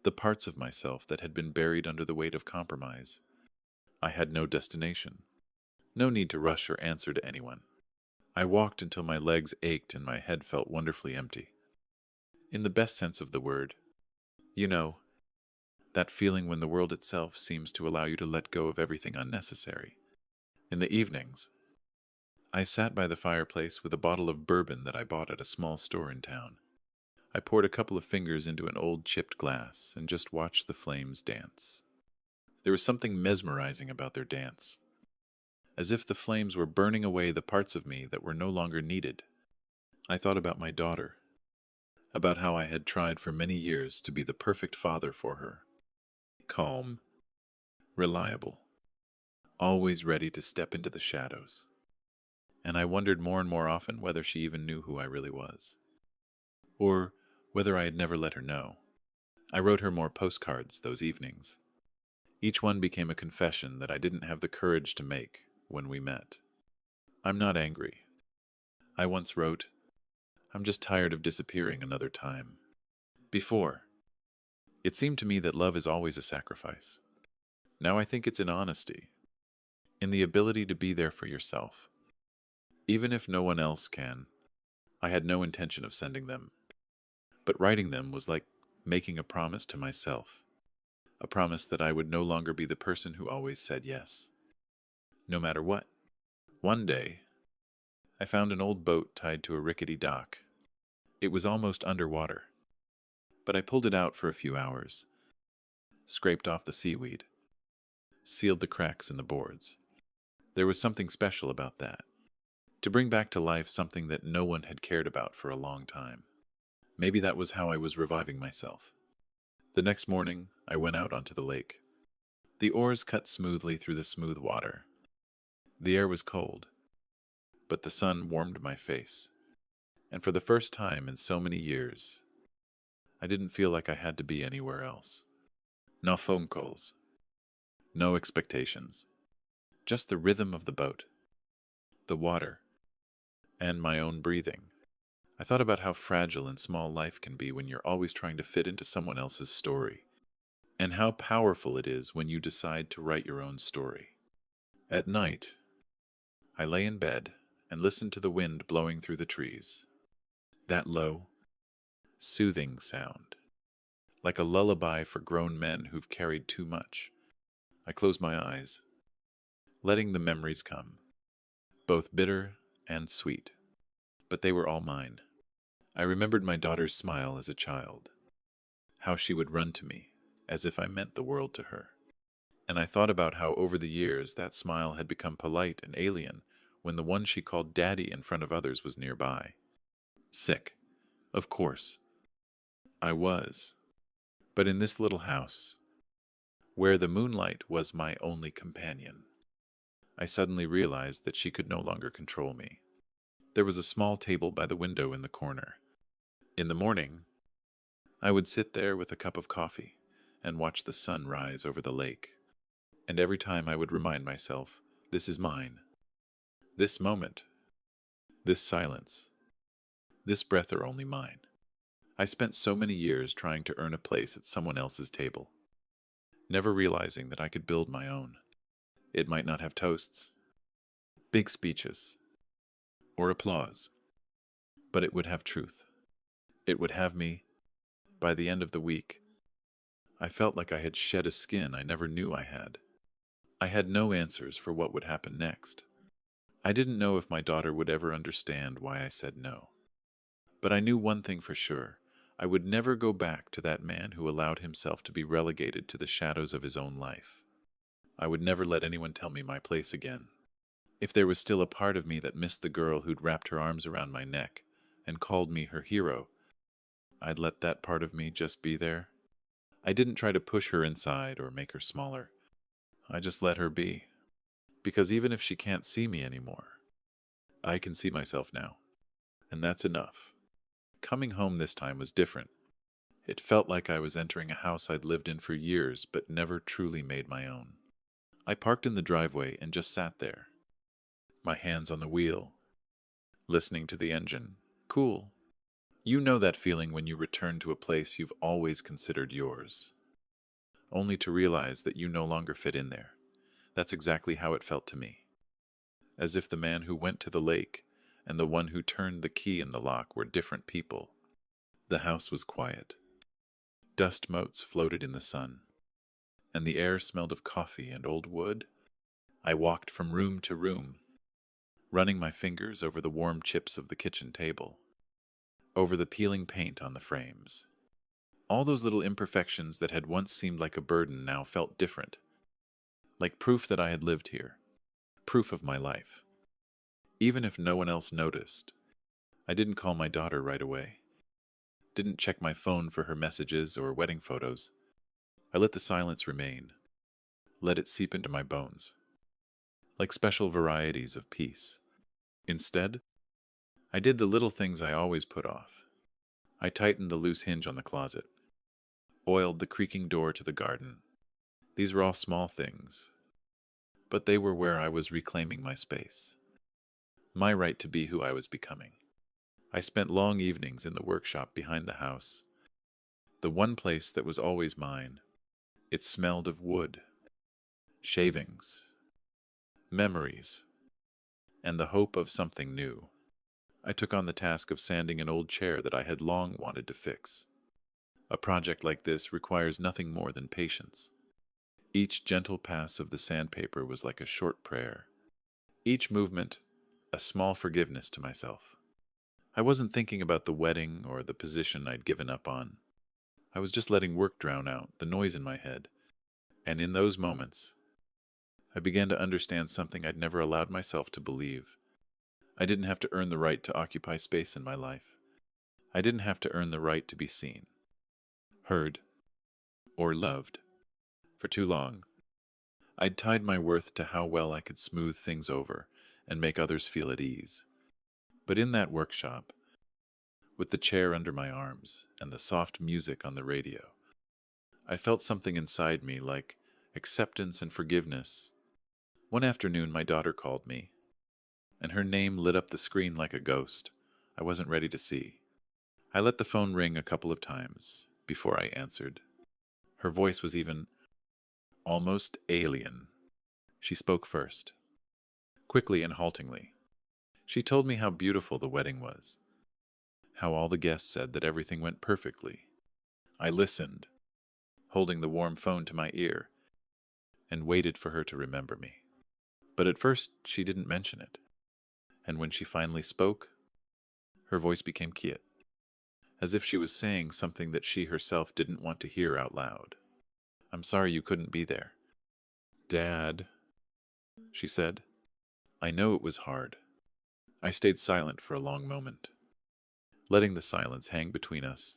the parts of myself that had been buried under the weight of compromise. I had no destination, no need to rush or answer to anyone. I walked until my legs ached and my head felt wonderfully empty. In the best sense of the word. You know, that feeling when the world itself seems to allow you to let go of everything unnecessary. In the evenings, I sat by the fireplace with a bottle of bourbon that I bought at a small store in town. I poured a couple of fingers into an old chipped glass and just watched the flames dance. There was something mesmerizing about their dance, as if the flames were burning away the parts of me that were no longer needed. I thought about my daughter, about how I had tried for many years to be the perfect father for her. Calm, reliable, always ready to step into the shadows. And I wondered more and more often whether she even knew who I really was, or whether I had never let her know. I wrote her more postcards those evenings. Each one became a confession that I didn't have the courage to make when we met. I'm not angry. I once wrote, I'm just tired of disappearing another time. Before, it seemed to me that love is always a sacrifice. Now I think it's in honesty, in the ability to be there for yourself. Even if no one else can, I had no intention of sending them. But writing them was like making a promise to myself, a promise that I would no longer be the person who always said yes, no matter what. One day, I found an old boat tied to a rickety dock. It was almost underwater, but I pulled it out for a few hours, scraped off the seaweed, sealed the cracks in the boards. There was something special about that, to bring back to life something that no one had cared about for a long time. Maybe that was how I was reviving myself. The next morning, I went out onto the lake. The oars cut smoothly through the smooth water. The air was cold, but the sun warmed my face. And for the first time in so many years, I didn't feel like I had to be anywhere else. No phone calls, no expectations, just the rhythm of the boat, the water, and my own breathing. I thought about how fragile and small life can be when you're always trying to fit into someone else's story, and how powerful it is when you decide to write your own story. At night, I lay in bed and listened to the wind blowing through the trees. That low, soothing sound, like a lullaby for grown men who've carried too much. I closed my eyes, letting the memories come, both bitter and sweet, but they were all mine. I remembered my daughter's smile as a child, how she would run to me, as if I meant the world to her. And I thought about how over the years that smile had become polite and alien when the one she called Daddy in front of others was nearby. Sick, of course. I was. But in this little house, where the moonlight was my only companion, I suddenly realized that she could no longer control me. There was a small table by the window in the corner. In the morning, I would sit there with a cup of coffee and watch the sun rise over the lake. And every time I would remind myself, this is mine. This moment, this silence, this breath are only mine. I spent so many years trying to earn a place at someone else's table, never realizing that I could build my own. It might not have toasts, big speeches, or applause, but it would have truth. It would have me. By the end of the week, I felt like I had shed a skin I never knew I had. I had no answers for what would happen next. I didn't know if my daughter would ever understand why I said no. But I knew one thing for sure. I would never go back to that man who allowed himself to be relegated to the shadows of his own life. I would never let anyone tell me my place again. If there was still a part of me that missed the girl who'd wrapped her arms around my neck and called me her hero, I'd let that part of me just be there. I didn't try to push her inside or make her smaller. I just let her be. Because even if she can't see me anymore, I can see myself now. And that's enough. Coming home this time was different. It felt like I was entering a house I'd lived in for years but never truly made my own. I parked in the driveway and just sat there, my hands on the wheel, listening to the engine. Cool. You know that feeling when you return to a place you've always considered yours, only to realize that you no longer fit in there. That's exactly how it felt to me. As if the man who went to the lake and the one who turned the key in the lock were different people. The house was quiet. Dust motes floated in the sun, and the air smelled of coffee and old wood. I walked from room to room, running my fingers over the warm chips of the kitchen table, over the peeling paint on the frames. All those little imperfections that had once seemed like a burden now felt different, like proof that I had lived here, proof of my life. Even if no one else noticed, I didn't call my daughter right away, didn't check my phone for her messages or wedding photos. I let the silence remain, let it seep into my bones, like special varieties of peace. Instead, I did the little things I always put off. I tightened the loose hinge on the closet, oiled the creaking door to the garden. These were all small things, but they were where I was reclaiming my space, my right to be who I was becoming. I spent long evenings in the workshop behind the house, the one place that was always mine. It smelled of wood, shavings, memories, and the hope of something new. I took on the task of sanding an old chair that I had long wanted to fix. A project like this requires nothing more than patience. Each gentle pass of the sandpaper was like a short prayer. Each movement, a small forgiveness to myself. I wasn't thinking about the wedding or the position I'd given up on. I was just letting work drown out the noise in my head. And in those moments, I began to understand something I'd never allowed myself to believe. I didn't have to earn the right to occupy space in my life. I didn't have to earn the right to be seen, heard, or loved. For too long, I'd tied my worth to how well I could smooth things over and make others feel at ease. But in that workshop, with the chair under my arms and the soft music on the radio, I felt something inside me like acceptance and forgiveness. One afternoon, my daughter called me, and her name lit up the screen like a ghost I wasn't ready to see. I let the phone ring a couple of times before I answered. Her voice was even almost alien. She spoke first, quickly and haltingly. She told me how beautiful the wedding was, how all the guests said that everything went perfectly. I listened, holding the warm phone to my ear, and waited for her to remember me. But at first, she didn't mention it. And when she finally spoke, her voice became quiet, as if she was saying something that she herself didn't want to hear out loud. "I'm sorry you couldn't be there." "Dad," she said. I know it was hard. I stayed silent for a long moment, letting the silence hang between us,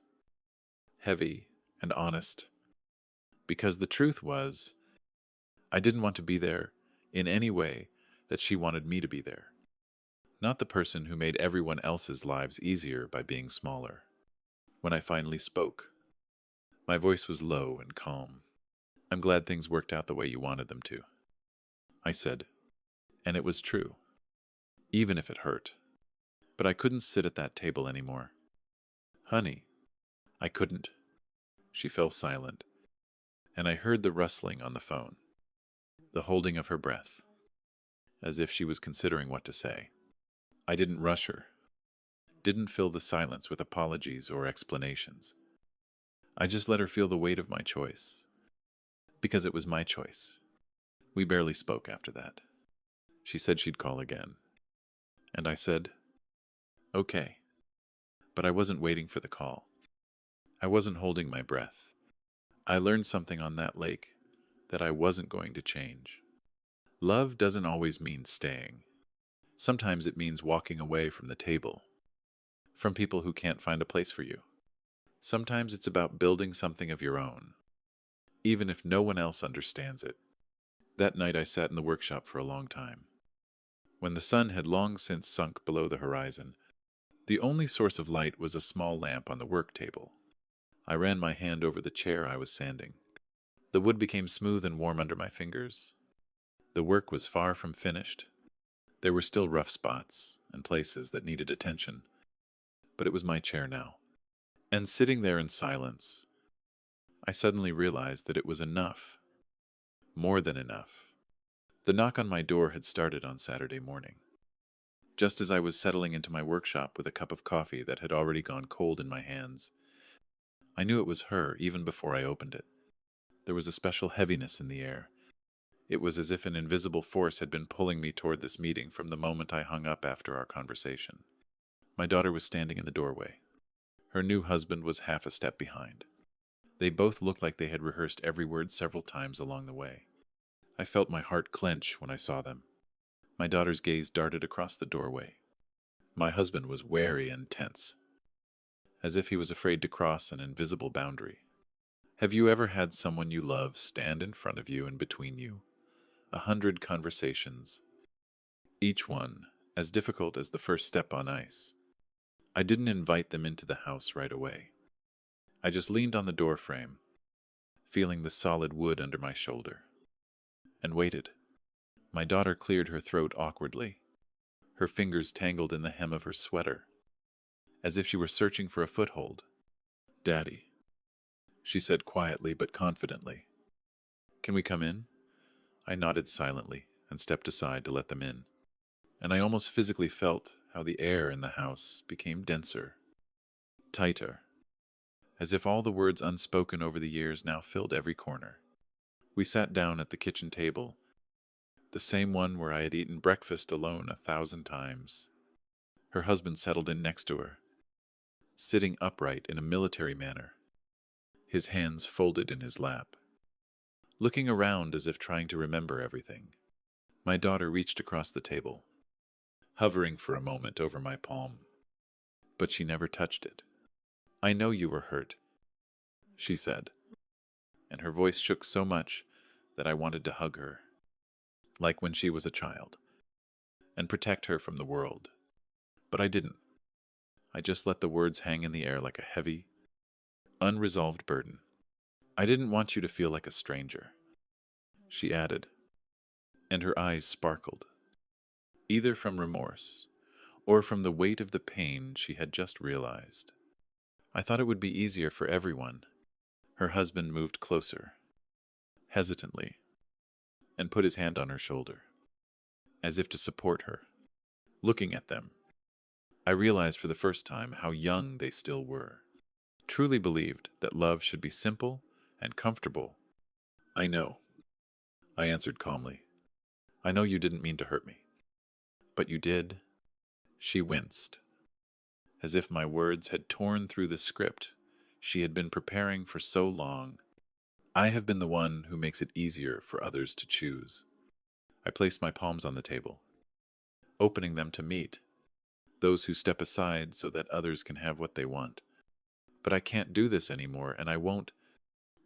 heavy and honest, because the truth was, I didn't want to be there in any way that she wanted me to be there. Not the person who made everyone else's lives easier by being smaller. When I finally spoke, My voice was low and calm. "I'm glad things worked out the way you wanted them to," I said, and it was true, even if it hurt. But I couldn't sit at that table anymore. "Honey," I couldn't. She fell silent, and I heard the rustling on the phone, the holding of her breath, as if she was considering what to say. I didn't rush her, didn't fill the silence with apologies or explanations. I just let her feel the weight of my choice, because it was my choice. We barely spoke after that. She said she'd call again, and I said, "Okay." But I wasn't waiting for the call. I wasn't holding my breath. I learned something on that lake that I wasn't going to change. Love doesn't always mean staying. Sometimes it means walking away from the table, from people who can't find a place for you. Sometimes it's about building something of your own, even if no one else understands it. That night I sat in the workshop for a long time. When the sun had long since sunk below the horizon, the only source of light was a small lamp on the work table. I ran my hand over the chair I was sanding. The wood became smooth and warm under my fingers. The work was far from finished. There were still rough spots and places that needed attention, but it was my chair now. And sitting there in silence, I suddenly realized that it was enough. More than enough. The knock on my door had started on Saturday morning. Just as I was settling into my workshop with a cup of coffee that had already gone cold in my hands, I knew it was her even before I opened it. There was a special heaviness in the air. It was as if an invisible force had been pulling me toward this meeting from the moment I hung up after our conversation. My daughter was standing in the doorway. Her new husband was half a step behind. They both looked like they had rehearsed every word several times along the way. I felt my heart clench when I saw them. My daughter's gaze darted across the doorway. My husband was wary and tense, as if he was afraid to cross an invisible boundary. Have you ever had someone you love stand in front of you and between you? 100 conversations, each one as difficult as the first step on ice. I didn't invite them into the house right away. I just leaned on the door frame, feeling the solid wood under my shoulder, and waited. My daughter cleared her throat awkwardly, her fingers tangled in the hem of her sweater, as if she were searching for a foothold. "Daddy," she said quietly but confidently. "Can we come in?" I nodded silently and stepped aside to let them in, and I almost physically felt how the air in the house became denser, tighter, as if all the words unspoken over the years now filled every corner. We sat down at the kitchen table, the same one where I had eaten breakfast alone 1,000 times. Her husband settled in next to her, sitting upright in a military manner, his hands folded in his lap, looking around as if trying to remember everything. My daughter reached across the table, hovering for a moment over my palm, but she never touched it. "I know you were hurt," she said, and her voice shook so much that I wanted to hug her, like when she was a child, and protect her from the world. But I didn't. I just let the words hang in the air like a heavy, unresolved burden. "I didn't want you to feel like a stranger," she added, and her eyes sparkled, either from remorse or from the weight of the pain she had just realized. "I thought it would be easier for everyone." Her husband moved closer, hesitantly, and put his hand on her shoulder, as if to support her. Looking at them, I realized for the first time how young they still were. Truly believed that love should be simple and comfortable. "I know," I answered calmly. "I know you didn't mean to hurt me." "But you did." She winced, as if my words had torn through the script she had been preparing for so long. "I have been the one who makes it easier for others to choose." I placed my palms on the table, opening them to meet those who step aside so that others can have what they want. "But I can't do this anymore, and I won't."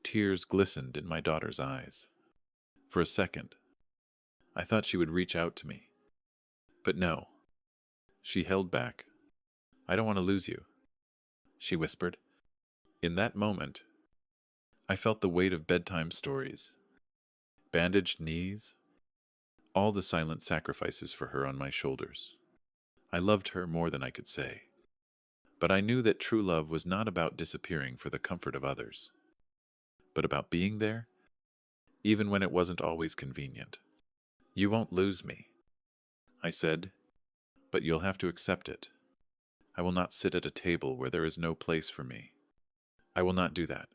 Tears glistened in my daughter's eyes. For a second, I thought she would reach out to me. But no. She held back. "I don't want to lose you," she whispered. In that moment, I felt the weight of bedtime stories, bandaged knees, all the silent sacrifices for her on my shoulders. I loved her more than I could say. But I knew that true love was not about disappearing for the comfort of others, but about being there, even when it wasn't always convenient. "You won't lose me," I said, "but you'll have to accept it. I will not sit at a table where there is no place for me. I will not do that.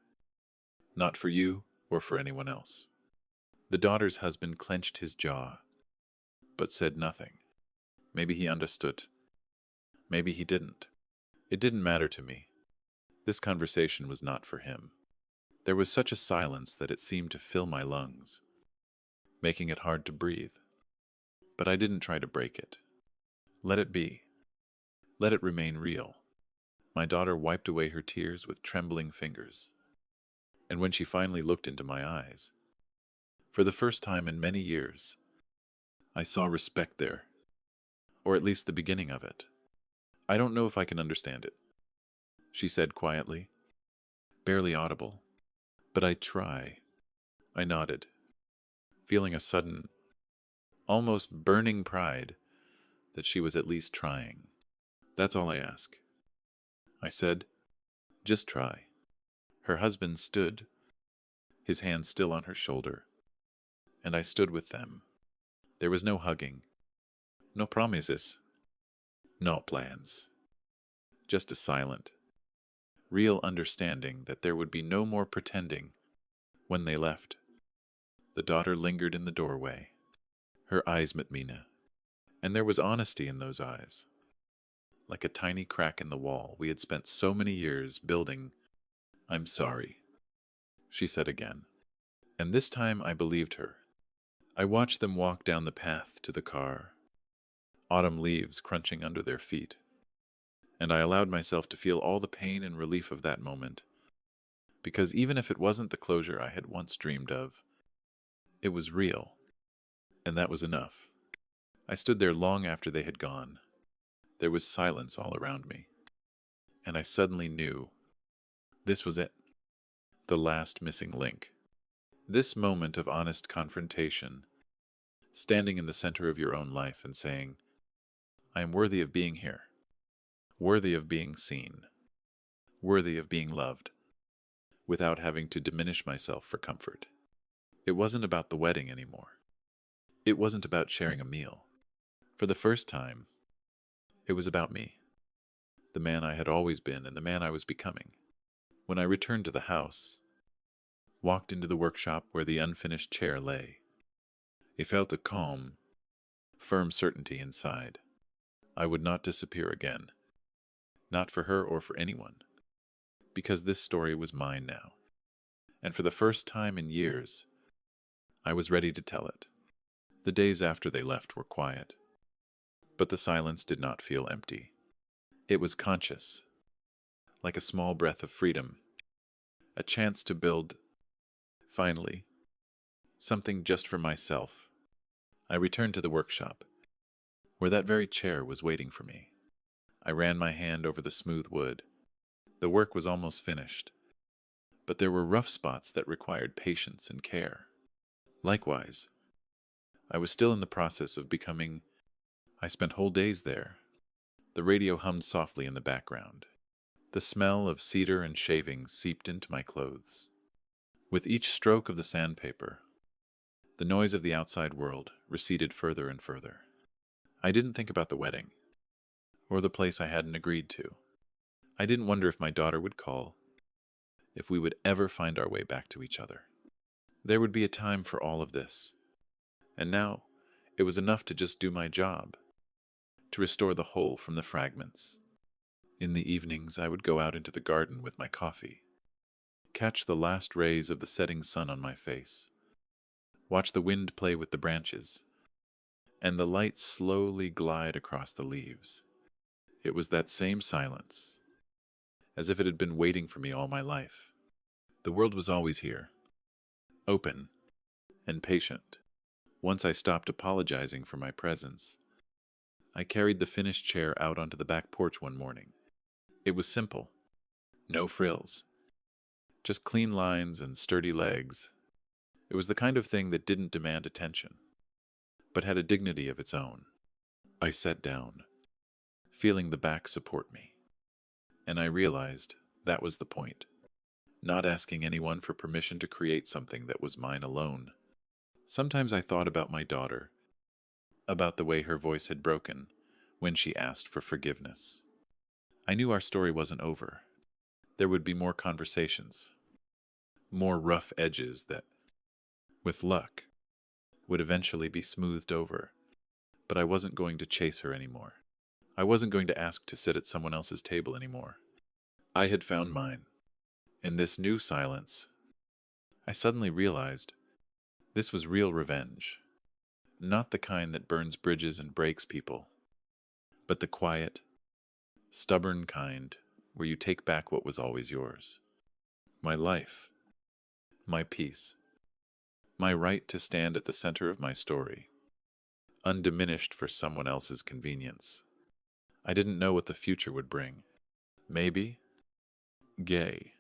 Not for you or for anyone else." The daughter's husband clenched his jaw, but said nothing. Maybe he understood. Maybe he didn't. It didn't matter to me. This conversation was not for him. There was such a silence that it seemed to fill my lungs, making it hard to breathe. But I didn't try to break it. Let it be. Let it remain real. My daughter wiped away her tears with trembling fingers. And when she finally looked into my eyes, for the first time in many years, I saw respect there, or at least the beginning of it. "I don't know if I can understand it," she said quietly, barely audible. "But I try." I nodded, feeling a sudden, almost burning pride that she was at least trying. "That's all I ask," I said. "Just try." Her husband stood, his hand still on her shoulder, and I stood with them. There was no hugging, no promises, no plans, just a silent, real understanding that there would be no more pretending. When they left, the daughter lingered in the doorway. Her eyes met Mina, and there was honesty in those eyes, like a tiny crack in the wall we had spent so many years building. "I'm sorry," she said again. And this time I believed her. I watched them walk down the path to the car, autumn leaves crunching under their feet, and I allowed myself to feel all the pain and relief of that moment, because even if it wasn't the closure I had once dreamed of, it was real, and that was enough. I stood there long after they had gone. There was silence all around me, and I suddenly knew this was it, the last missing link. This moment of honest confrontation, standing in the center of your own life and saying, "I am worthy of being here, worthy of being seen, worthy of being loved," without having to diminish myself for comfort. It wasn't about the wedding anymore. It wasn't about sharing a meal. For the first time, it was about me, the man I had always been and the man I was becoming. When I returned to the house, walked into the workshop where the unfinished chair lay, I felt a calm, firm certainty inside. I would not disappear again, not for her or for anyone, because this story was mine now. And for the first time in years, I was ready to tell it. The days after they left were quiet, but the silence did not feel empty. It was conscious, like a small breath of freedom, a chance to build, finally, something just for myself. I returned to the workshop, where that very chair was waiting for me. I ran my hand over the smooth wood. The work was almost finished, but there were rough spots that required patience and care. Likewise, I was still in the process of becoming. I spent whole days there. The radio hummed softly in the background. The smell of cedar and shavings seeped into my clothes. With each stroke of the sandpaper, the noise of the outside world receded further and further. I didn't think about the wedding, or the place I hadn't agreed to. I didn't wonder if my daughter would call, if we would ever find our way back to each other. There would be a time for all of this, and now it was enough to just do my job, to restore the whole from the fragments. In the evenings, I would go out into the garden with my coffee, catch the last rays of the setting sun on my face, watch the wind play with the branches, and the light slowly glide across the leaves. It was that same silence, as if it had been waiting for me all my life. The world was always here, open and patient. Once I stopped apologizing for my presence, I carried the finished chair out onto the back porch one morning. It was simple. No frills. just clean lines and sturdy legs. It was the kind of thing that didn't demand attention, but had a dignity of its own. I sat down, feeling the back support me, and I realized that was the point. Not asking anyone for permission to create something that was mine alone. Sometimes I thought about my daughter, about the way her voice had broken when she asked for forgiveness. I knew our story wasn't over. There would be more conversations, more rough edges that, with luck, would eventually be smoothed over. But I wasn't going to chase her anymore. I wasn't going to ask to sit at someone else's table anymore. I had found mine. In this new silence, I suddenly realized this was real revenge. Not the kind that burns bridges and breaks people, but the quiet, stubborn kind where you take back what was always yours. My life, my peace, my right to stand at the center of my story, undiminished for someone else's convenience. I didn't know what the future would bring. Maybe, gay,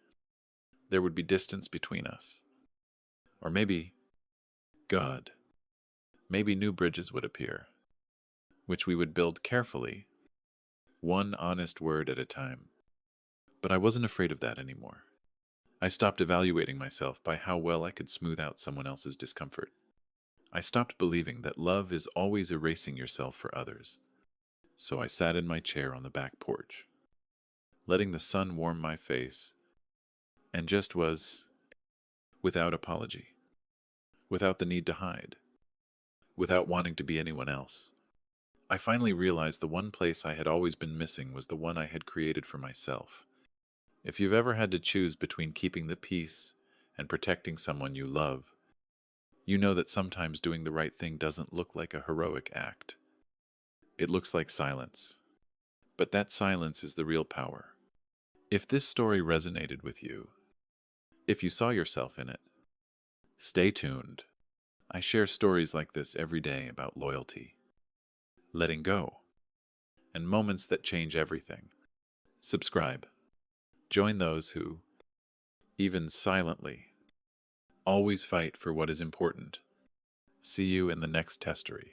there would be distance between us. Or maybe, God, maybe new bridges would appear, which we would build carefully, one honest word at a time. But I wasn't afraid of that anymore. I stopped evaluating myself by how well I could smooth out someone else's discomfort. I stopped believing that love is always erasing yourself for others. So I sat in my chair on the back porch, letting the sun warm my face, and just was, without apology, without the need to hide, without wanting to be anyone else. I finally realized the one place I had always been missing was the one I had created for myself. If you've ever had to choose between keeping the peace and protecting someone you love, you know that sometimes doing the right thing doesn't look like a heroic act. It looks like silence. But that silence is the real power. If this story resonated with you, if you saw yourself in it, stay tuned. I share stories like this every day about loyalty, letting go, and moments that change everything. Subscribe. Join those who, even silently, always fight for what is important. See you in the next testery.